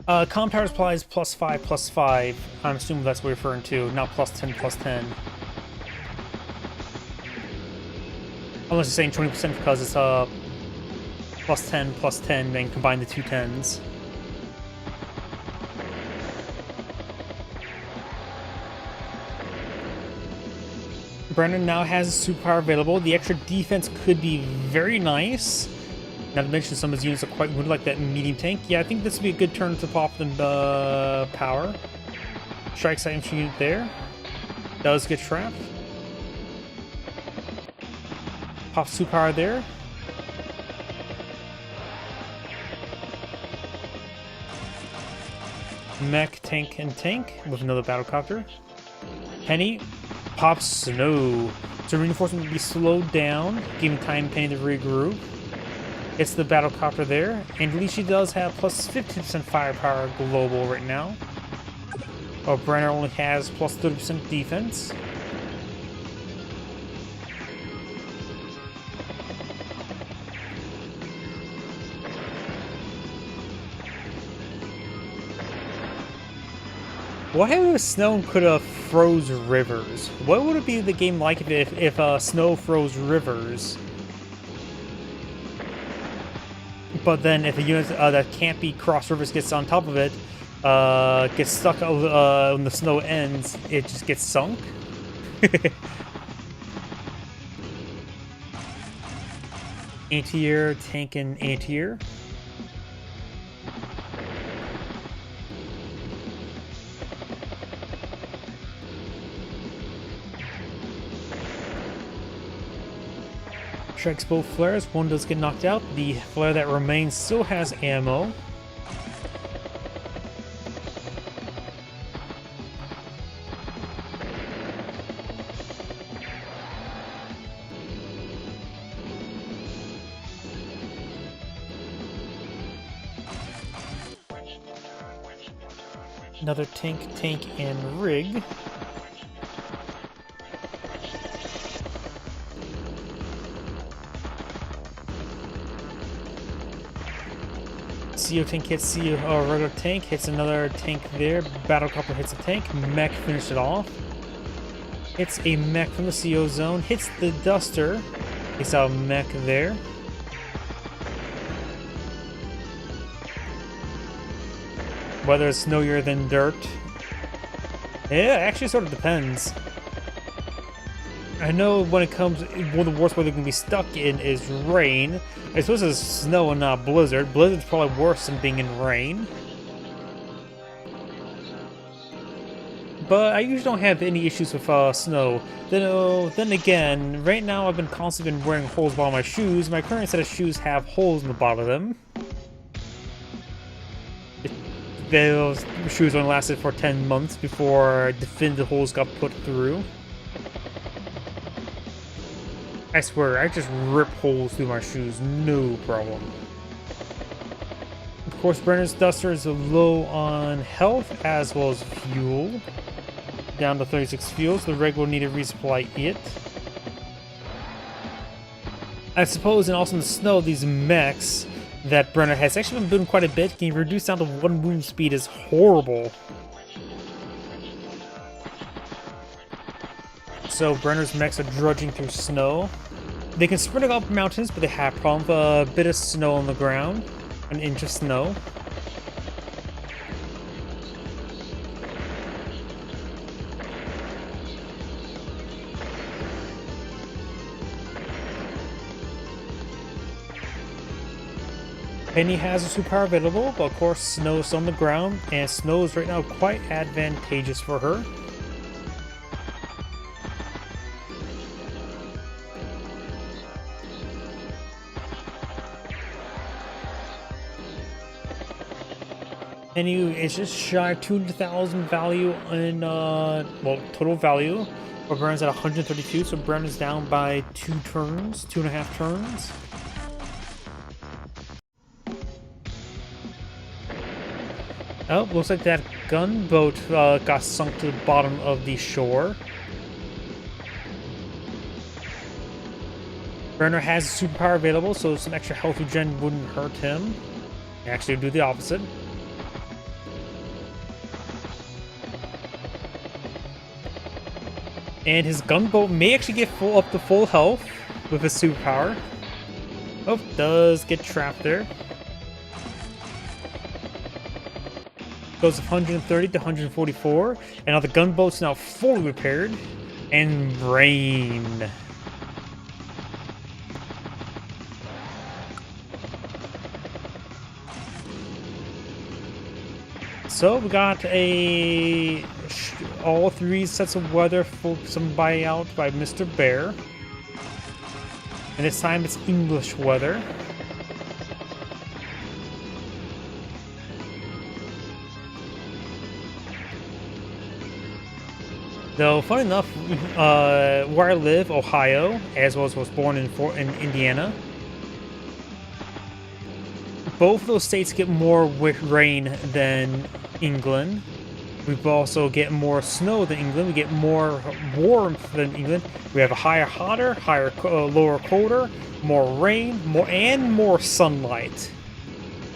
Comm tower supplies +5/+5. I'm assuming that's what we're referring to, not +10/+10. Unless you're saying 20% because it's +10/+10, then combine the 2 10s. Brennan now has a superpower available. The extra defense could be very nice. Not to mention some of his units are quite wounded, like that medium tank. Yeah, I think this would be a good turn to pop the power. Strike side infantry unit there. Does get trapped. Pop superpower there. Mech, tank, and tank with another battlecopter. Penny pops snow. So reinforcement will be slowed down, giving time Penny to regroup. It's the battlecopter there, and at least she does have plus 15% firepower global right now. While Brenner only has plus 30% defense. What if snow could have froze rivers? What would it be the game like if snow froze rivers? But then if a unit that can't be cross rivers gets on top of it, gets stuck when the snow ends, it just gets sunk? Anti-air, tank, and anti-air. Strikes both flares. One does get knocked out. The flare that remains still has ammo. Another tank, and rig. CO tank hits regular tank, hits another tank there. Battlecopter hits a tank. Mech finished it off. Hits a mech from the CO zone. Hits the duster. Hits a mech there. Whether it's snowier than dirt. Yeah, it actually sort of depends. I know when it comes, one of the worst weather you can be stuck in is rain. I suppose it's snow and not blizzard. Blizzard's probably worse than being in rain. But I usually don't have any issues with snow. Then again, right now I've constantly been wearing holes on my shoes. My current set of shoes have holes in the bottom of them. Those shoes only lasted for 10 months before definitive holes got put through. I swear, I just rip holes through my shoes, no problem. Of course, Brenner's Duster is low on health as well as fuel. Down to 36 fuel, so the rig will need to resupply it. I suppose, and also in the snow, these mechs that Brenner has actually been building quite a bit, can reduce down to 1 move speed is horrible. So Brenner's mechs are drudging through snow. They can sprint up mountains, but they have problems with a bit of snow on the ground. An inch of snow. Penny has a superpower available, but of course snow is on the ground, and snow is right now quite advantageous for her. Penny is just shy of 200,000 value in, well, total value. But Brennan's at 132, so Brennan's down by 2 turns, 2.5 turns. Oh, looks like that gunboat got sunk to the bottom of the shore. Brenner has a superpower available, so some extra health regen wouldn't hurt him. Actually, do the opposite. And his gunboat may actually get up to full health with his superpower. Oh, does get trapped there. Goes from 130 to 144, and now the gunboat's now fully repaired. And rain. So we got all three sets of weather for some buyout by Mr. Bear. And this time it's English weather. Though, funny enough, where I live, Ohio, as well as was born in Indiana, both of those states get more rain than England. We also get more snow than England. We get more warmth than England. We have a higher hotter, lower colder, more rain, more sunlight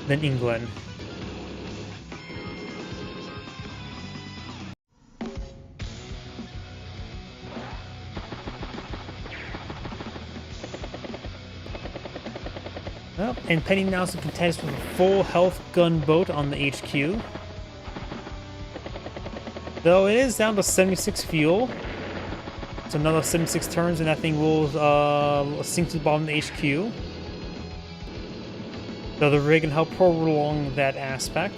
than England. Well, and Penny now is contest with a full health gunboat on the HQ. Though it is down to 76 fuel. So another 76 turns and that thing will sink to the bottom of the HQ. Though the rig can help prolong that aspect.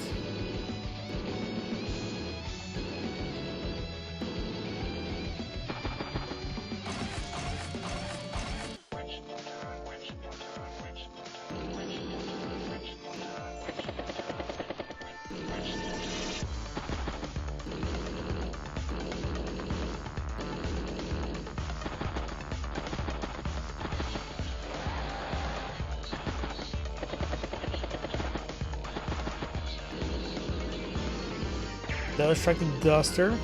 Does strike the Duster.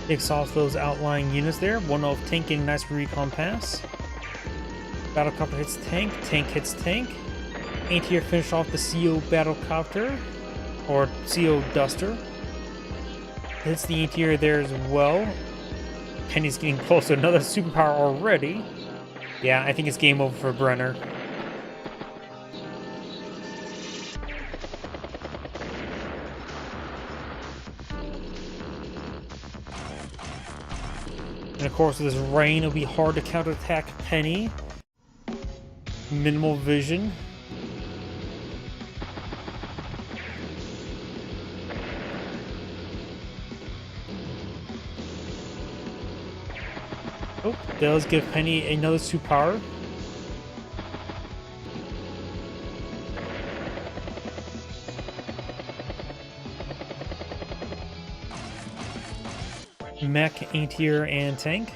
Takes off those outlying units there. One off tank getting a nice recon pass. Battlecopter hits tank. Tank hits tank. Anti-air finish off the CO Battlecopter. Or CO Duster. Hits the anti-air there as well. Penny's getting close to another superpower already. Yeah, I think it's game over for Brenner. And of course, with this rain, it'll be hard to counterattack Penny. Minimal vision. Oh, does give Penny another superpower. Mech, anti-air, and tank.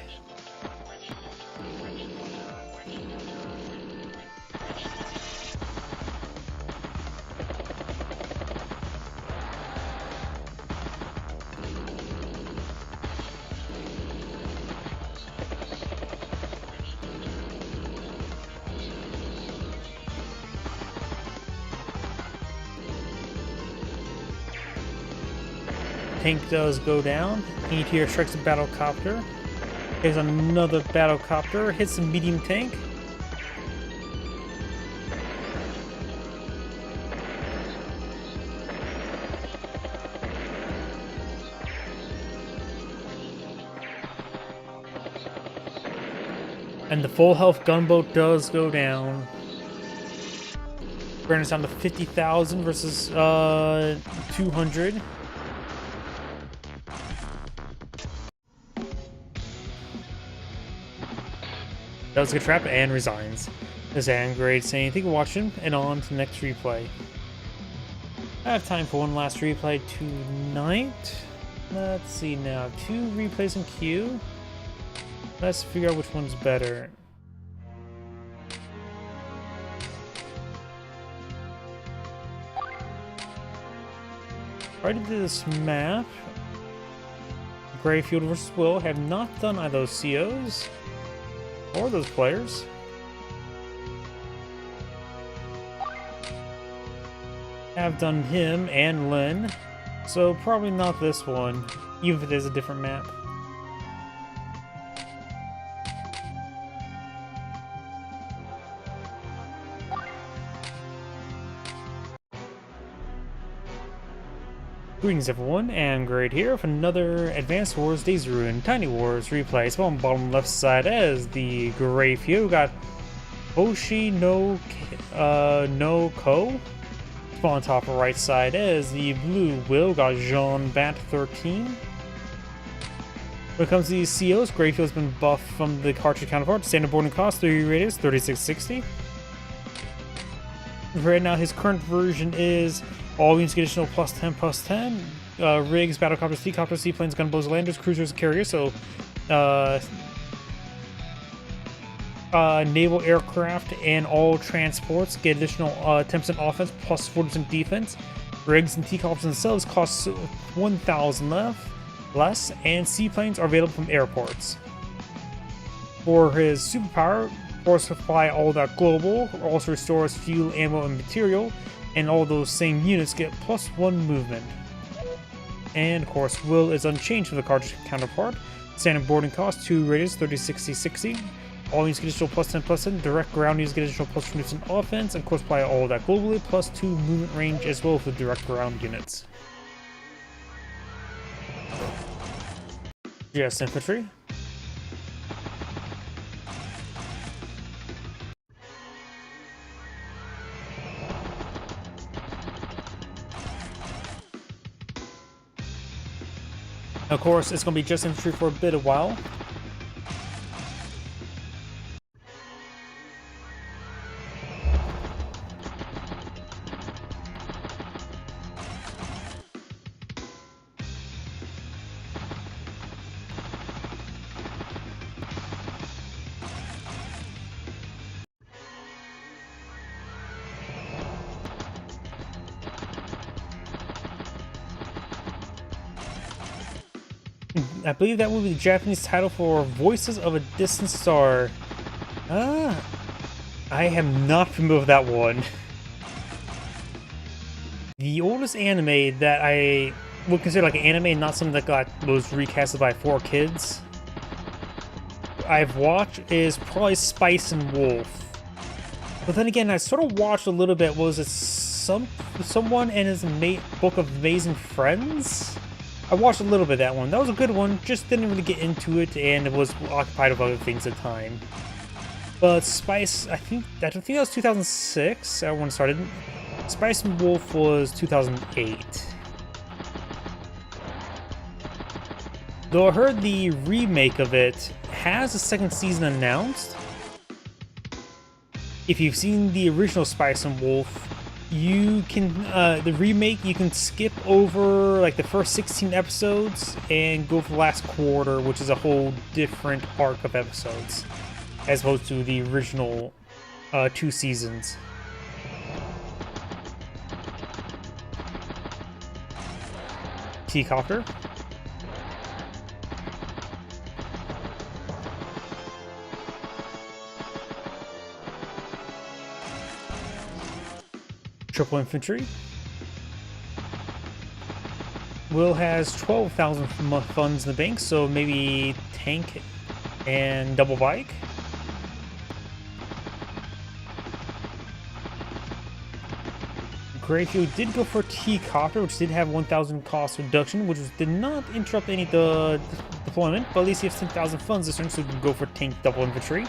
Tank does go down. Anti-air strikes a Battlecopter. There's another Battlecopter. Hits the medium tank. And the full health gunboat does go down. Brenner's down to 50,000 versus 200. Does get trapped and resigns. This is great saying thank you for watching and on to the next replay. I have time for one last replay tonight. Let's see now. 2 replays in queue. Let's figure out which one's better. Right into this map. Grayfield versus Will have not done either those COs or those players. Have done him and Lynn, so probably not this one, even if it is a different map. Greetings everyone, and Great here with another Advanced Wars Days Ruin Tiny Wars replay. So on bottom left side as the Gray Few, we got Hoshi no Ko. On top right side as the Blue Will, got Jean Bat 13. When it comes to these COs, Gray Few has been buffed from the cartridge counterpart. Standard boarding cost 3 radius 3660. Right now his current version is all units get additional +10/+10. Rigs, battlecopters, seacopters, seaplanes, gunboats, landers, cruisers, carriers. So, naval aircraft and all transports get additional 10% offense plus 40% defense. Rigs and seacopters themselves cost 1,000 less, and seaplanes are available from airports. For his superpower, force supply all that global also restores fuel, ammo, and material. And all those same units get +1 movement. And of course, Will is unchanged from the cartridge counterpart. Standard boarding cost 2 radius 30/60/60. All units get additional +10/+10. Direct ground units get additional +20% offense, and of course, apply all that globally, +2 movement range as well for direct ground units. Yes, infantry. Of course, it's going to be just infantry for a bit of while. I believe that will be the Japanese title for Voices of a Distant Star. I am not familiar with that one. The oldest anime that I would consider like an anime, not something that was recasted by 4 kids, I've watched is probably Spice and Wolf. But then again, I sort of watched a little bit. Was it someone and his Book of Amazing Friends? I watched a little bit of that one. That was a good one, just didn't really get into it, and it was occupied with other things at the time. But Spice, I think that was 2006, when it started. Spice and Wolf was 2008. Though I heard the remake of it has a second season announced. If you've seen the original Spice and Wolf, you can the remake, you can skip over like the first 16 episodes and go for the last quarter, which is a whole different arc of episodes as opposed to the original 2 seasons. T-copter. Triple infantry. Will has 12,000 funds in the bank, so maybe tank and double bike. Greyfield did go for T-copter, which did have 1,000 cost reduction, which did not interrupt any deployment, but at least he has 10,000 funds this turn, so we can go for tank double infantry.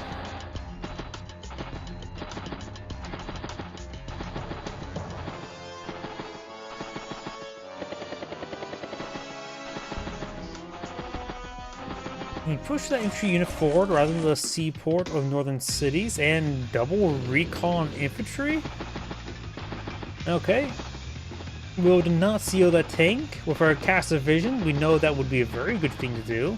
We push that infantry unit forward rather than the seaport of northern cities and double recon infantry. Okay. We did not seal that tank. With our cast of vision, we know that would be a very good thing to do.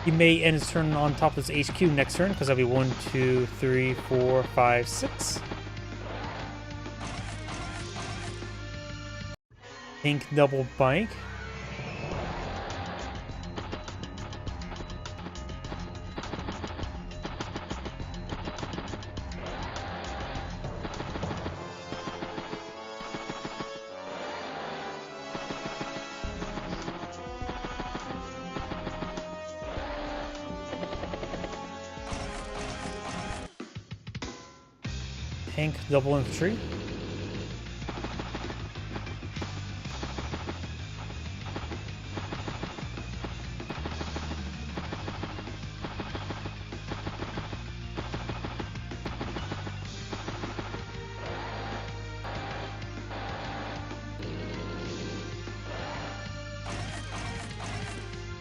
He may end his turn on top of this HQ next turn, because that'll be 1, 2, 3, 4, 5, 6. Tank double bike. Tank double infantry.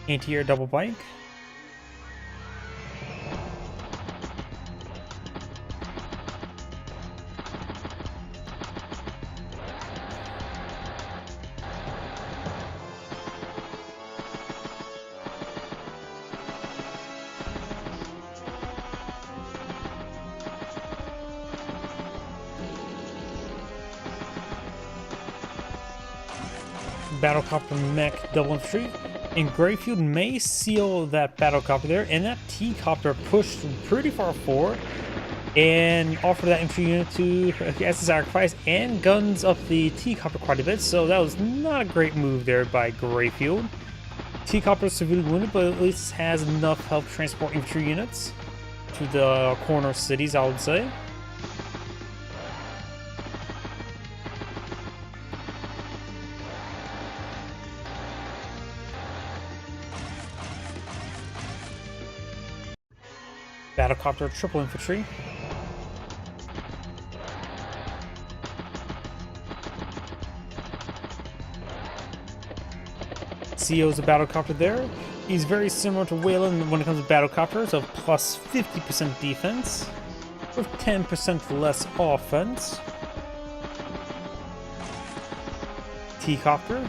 Anti-air double bike. Battlecopter mech double infantry. And Greyfield may seal that battlecopter there, and that T-copter pushed pretty far forward and offered that infantry unit to as a sacrifice and guns up the T-copter quite a bit, so that was not a great move there by Greyfield. T-copter is severely wounded, but at least has enough help transport infantry units to the corner cities, I would say. Battlecopter triple infantry. CO's a battlecopter there. He's very similar to Wayland when it comes to battlecopters of plus 50% defense with 10% less offense. T-copter.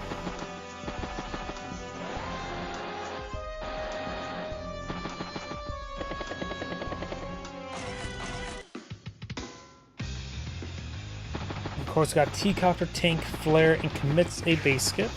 Of course, got T-copter, tank, flare, and commits a base skip.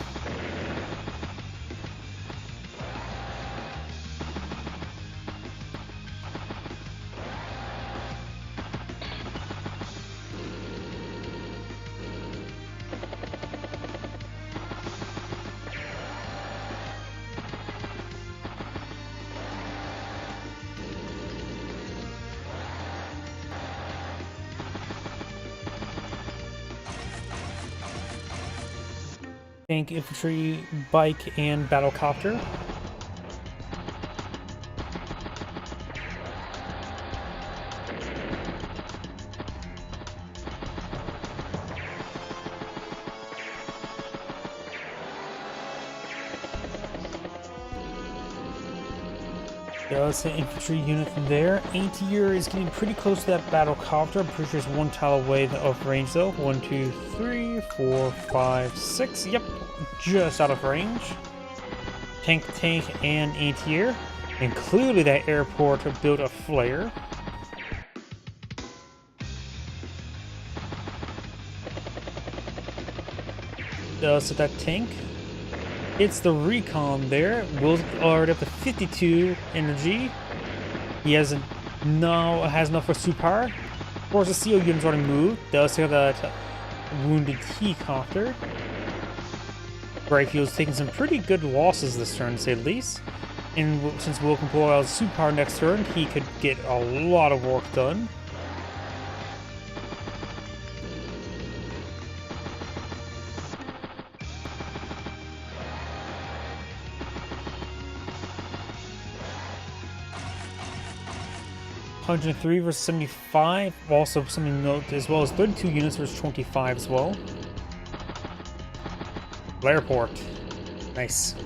Tank, infantry, bike, and battlecopter. There's an infantry unit there. Anti-air is getting pretty close to that battlecopter. I'm pretty sure it's one tile away of range though. 1, 2, 3, 4, 5, 6. Yep, just out of range. Tank, and anti-air. And clearly that airport built a flare. Does that tank? It's the recon there. Will's already up to 52 energy. He has enough for super. Of course, the CO unit's already moved. Does have that wounded T-copter. Greyfield's taking some pretty good losses this turn, to say the least. And since Will can pull out super next turn, he could get a lot of work done. $103 versus 75, also something to note, as well as 32 units versus 25 as well. Airport, nice.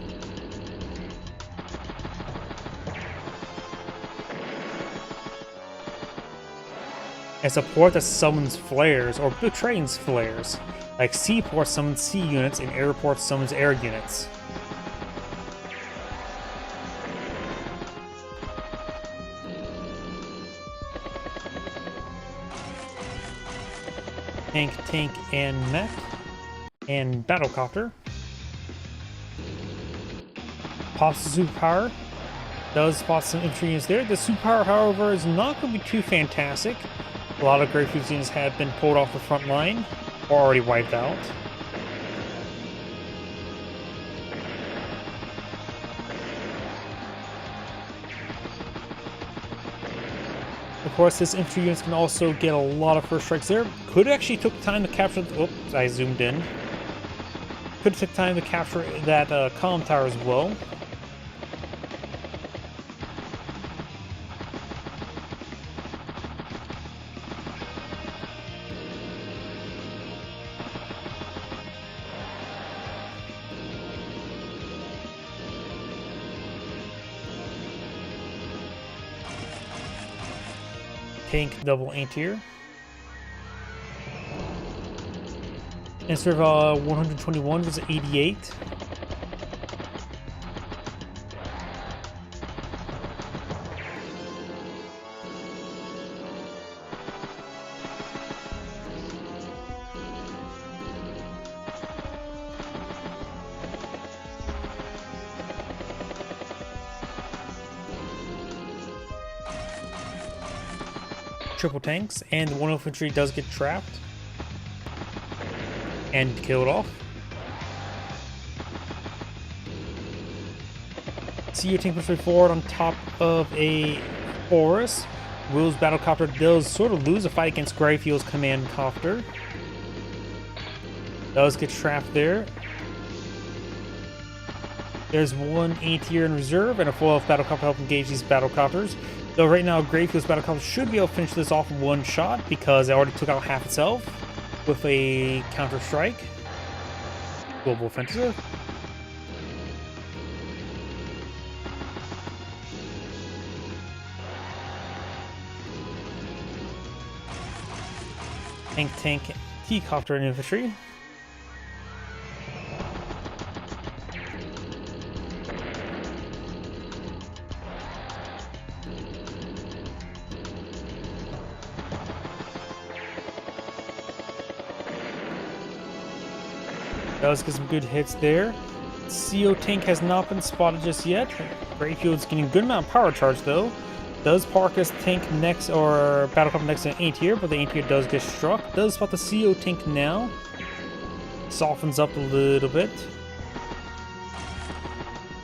It's a port that summons flares, or betrays flares. Like Seaport summons sea units, and Airport summons air units. Tank, and mech, and battlecopter. Pops the superpower. Does spot some infantry units there. The superpower, however, is not going to be too fantastic. A lot of Greyfield units have been pulled off the front line, or already wiped out. Of course, this infantry units can also get a lot of first strikes there. Could actually took time to capture. Oops, I zoomed in. Could have took time to capture that column tower as well. Tank double anti-air. Instead of 121 was 88. Triple tanks, and the 1 infantry does get trapped and killed off. See your tank pushing forward on top of a forest. Will's battlecopter does sort of lose a fight against Greyfield's command copter. Does get trapped there. There's one anti-air in reserve and a full health battlecopter to help engage these battlecopters. Though right now, Greyfield's battlecopter should be able to finish this off in one shot because it already took out half itself with a counter-strike. Global offensive. Tank, T-copter and infantry. Does get some good hits there. CO tank has not been spotted just yet. Greyfield's getting a good amount of power charge though. Does park his tank next or battlecopter next to an anti-air, but the anti-air does get struck. Does spot the CO tank now. Softens up a little bit.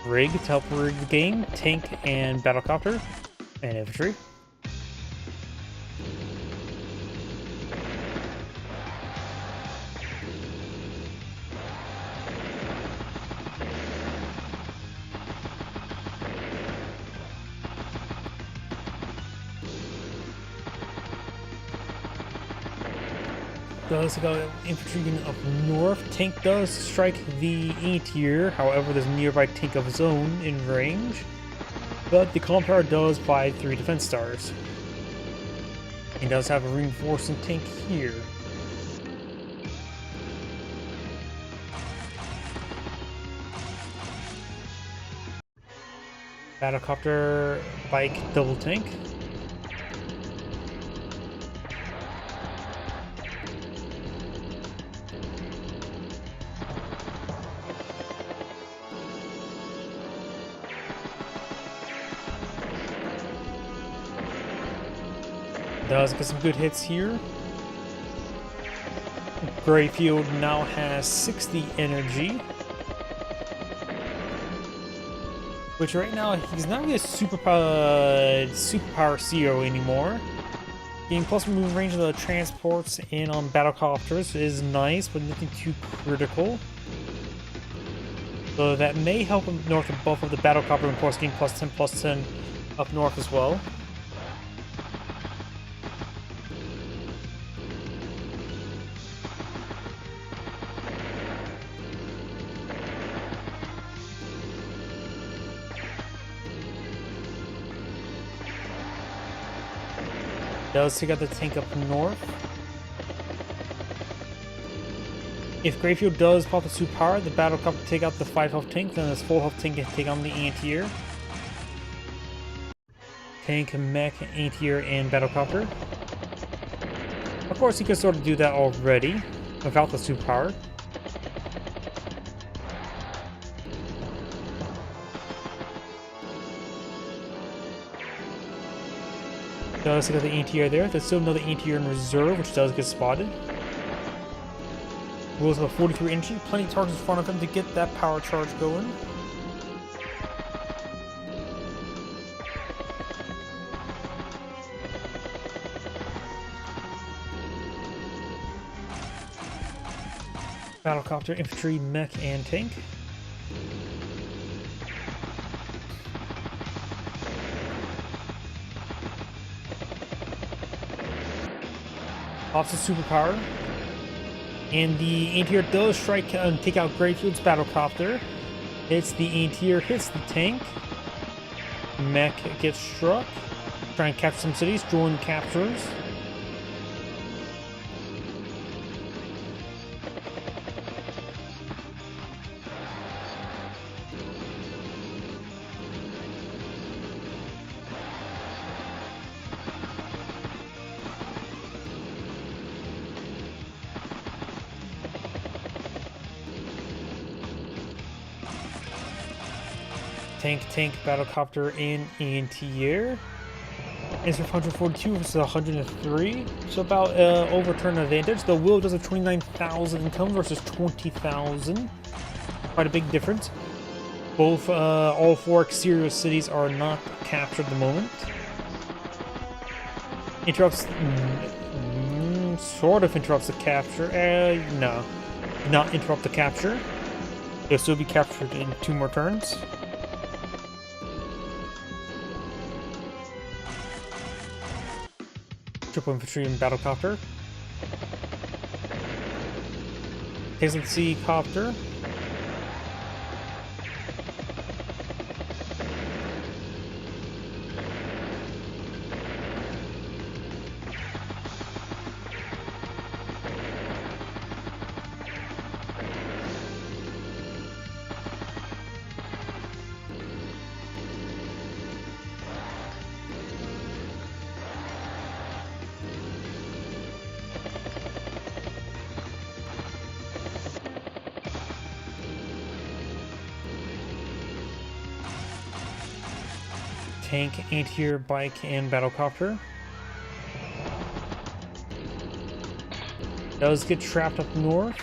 Rig to help rig the game. Tank and battlecopter and infantry. Does go infantry unit up north. Tank does strike the anti-air, however there's a nearby tank of his own in range. But the column tower does buy 3 defense stars. He does have a reinforcing tank here. Battlecopter bike double tank. Does get some good hits here. Greyfield now has 60 energy, which right now he's not really a superpower CEO anymore. Getting plus movement range of the transports and on battlecopters is nice, but nothing too critical. So that may help him north of buff of the battlecopter, and of course getting +10/+10 up north as well. Does take out the tank up north. If Greyfield does pop the superpower, the battlecopter take out the 5 health tank, then this full health tank can take on the anti-air. Tank, mech, anti-air, and battlecopter. Of course, you can sort of do that already without the superpower. Does get the anti-air there. There's still another anti-air in reserve, which does get spotted. Rules have 43 energy, plenty of targets in front of him to get that power charge going. Battlecopter, infantry, mech, and tank. Pops the superpower, and the anti-air does strike and take out Greyfield's battlecopter. Hits the anti-air, hits the tank. Mech gets struck. Try and capture some cities, join captures. Tank, battlecopter, and anti-air. It's 142 versus 103, so about overturn advantage. The Will does have 29,000 income versus 20,000. Quite a big difference. Both, all 4 exterior cities are not captured at the moment. Interrupts, sort of interrupts the capture. No, not interrupt the capture. They'll still be captured in 2 more turns. Triple infantry and battlecopter. Takes the sea copter. Tank, anti-air, bike, and battlecopter. Does get trapped up north.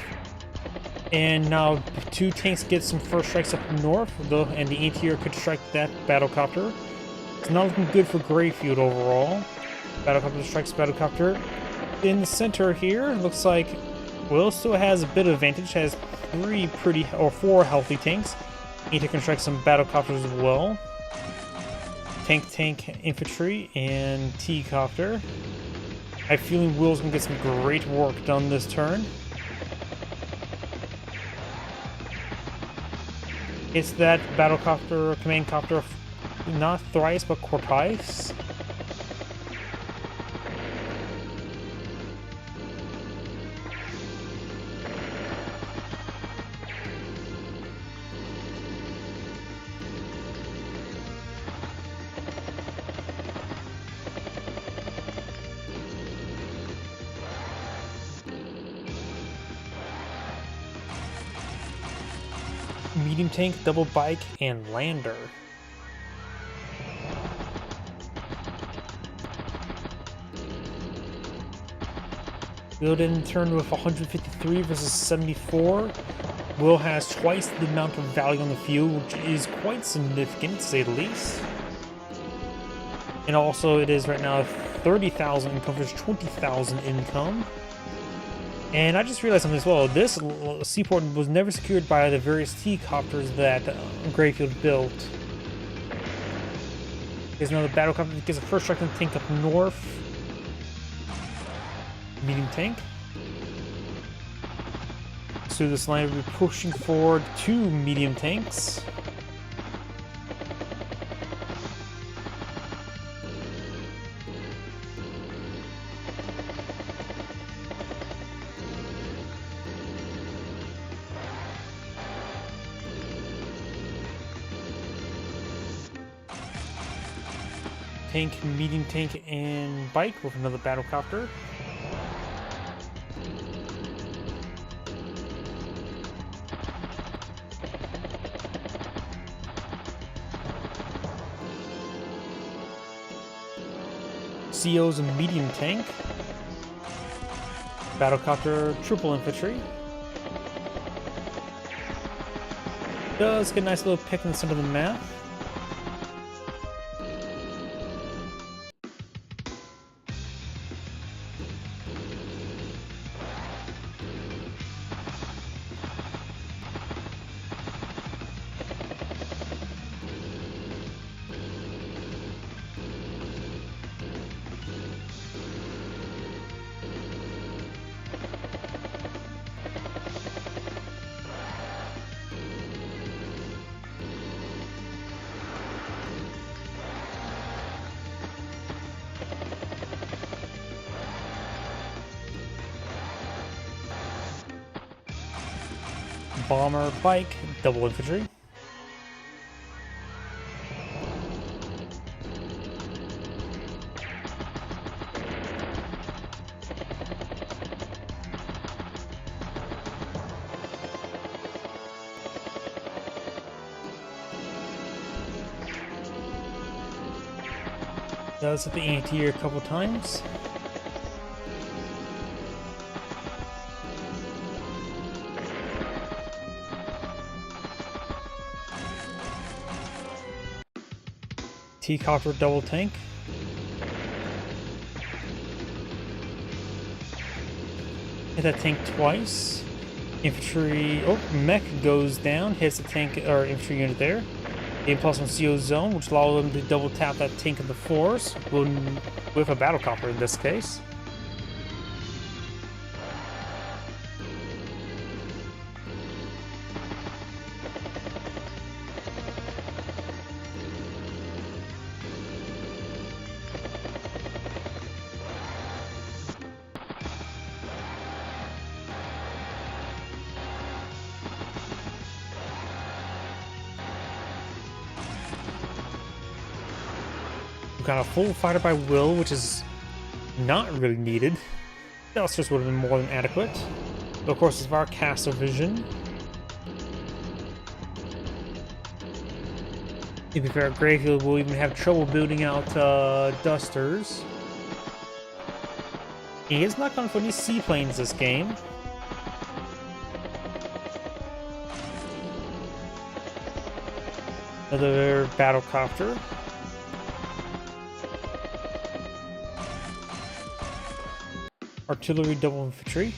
And now 2 tanks get some first strikes up north, and the anti-air could strike that battlecopter. It's not looking good for Greyfield overall. Battlecopter strikes battlecopter. In the center here, looks like Will still has a bit of advantage, has 4 healthy tanks. Anti-air can strike some battlecopters as well. Tank, infantry, and T-copter. I have a feeling Will's gonna get some great work done this turn. It's that battlecopter, command copter, not thrice, but quartice. Medium tank, double bike, and lander. Will in turn with 153 versus 74. Will has twice the amount of value on the field, which is quite significant to say the least. And also it is right now 30,000 income versus 20,000 income. And I just realized something as well. This seaport was never secured by the various T-copters that Greyfield built. There's another battlecopter that gets a first strike and tank up north. Medium tank. So this line will be pushing forward 2 medium tanks. Tank, medium tank, and bike with another battlecopter. CO's a medium tank. Battlecopter, triple infantry. Does get a nice little pick in the center of the map. bomber, bike, double infantry. Does hit the anti-air a couple times. T-copter double tank. Hit that tank twice. Infantry, oh, mech goes down, hits the tank or infantry unit there. Gain plus on CO zone, which allows them to double tap that tank in the force with a battle copter in this case. We got a full fighter by will, which is not really needed. Dusters would have been more than adequate. But of course, it's our castle vision. To be fair, Greyfield will even have trouble building out Dusters. He is not going for any seaplanes this game. Another battlecopter. Artillery double infantry.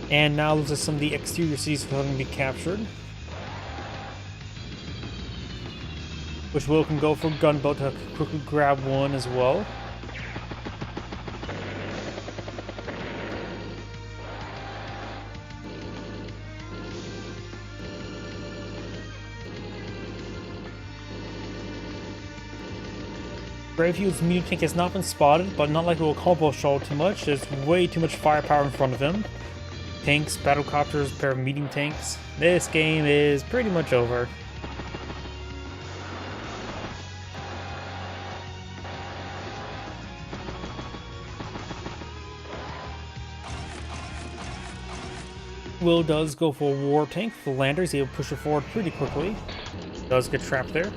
And now loses some of the exterior cities for having to be captured. Which Will can go for gunboat to quickly grab one as well. Greyfield's medium tank has not been spotted, but not like it will combo shell too much. There's way too much firepower in front of him. Tanks, battlecopters, pair of medium tanks. This game is pretty much over. Will does go for a war tank for landers. He'll push it forward pretty quickly. Does get trapped there.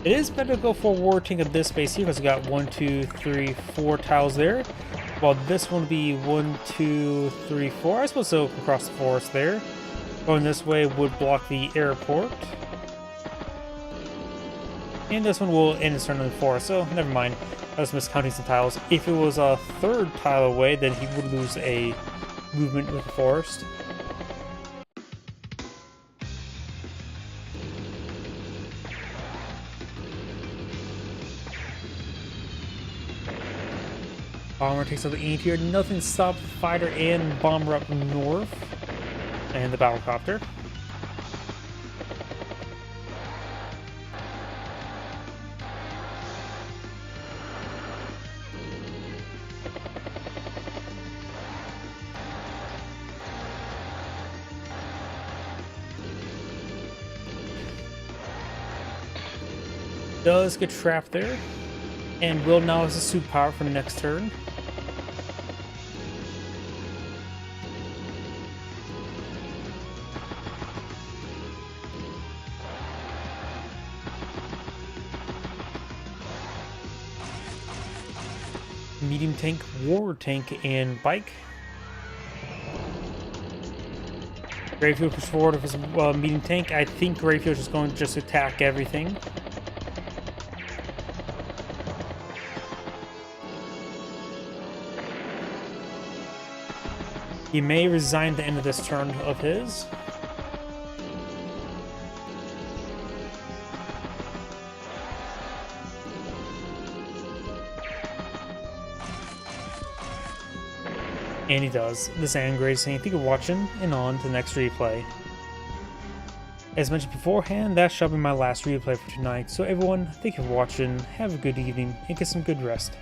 It is better to go for a war tank at this space here because we got 1, 2, 3, 4 tiles there. While this one would be 1, 2, 3, 4. I suppose so across the forest there. Going this way would block the airport. And this one will end its turn in the forest, so never mind. I was miscounting some tiles. If it was a third tile away, then he would lose a movement with the forest. Bomber takes out the anti-air. Nothing stops the fighter and bomber up north. And the battlecopter. Does get trapped there. And Will now has a superpower for the next turn. Medium tank, war tank, and bike. Greyfield push forward with his medium tank. I think Greyfield is going to just attack everything. He may resign the end of this turn of his. And he does. This angry saying, thank you for watching, and on to the next replay. As mentioned beforehand, that shall be my last replay for tonight. So everyone, thank you for watching, have a good evening, and get some good rest.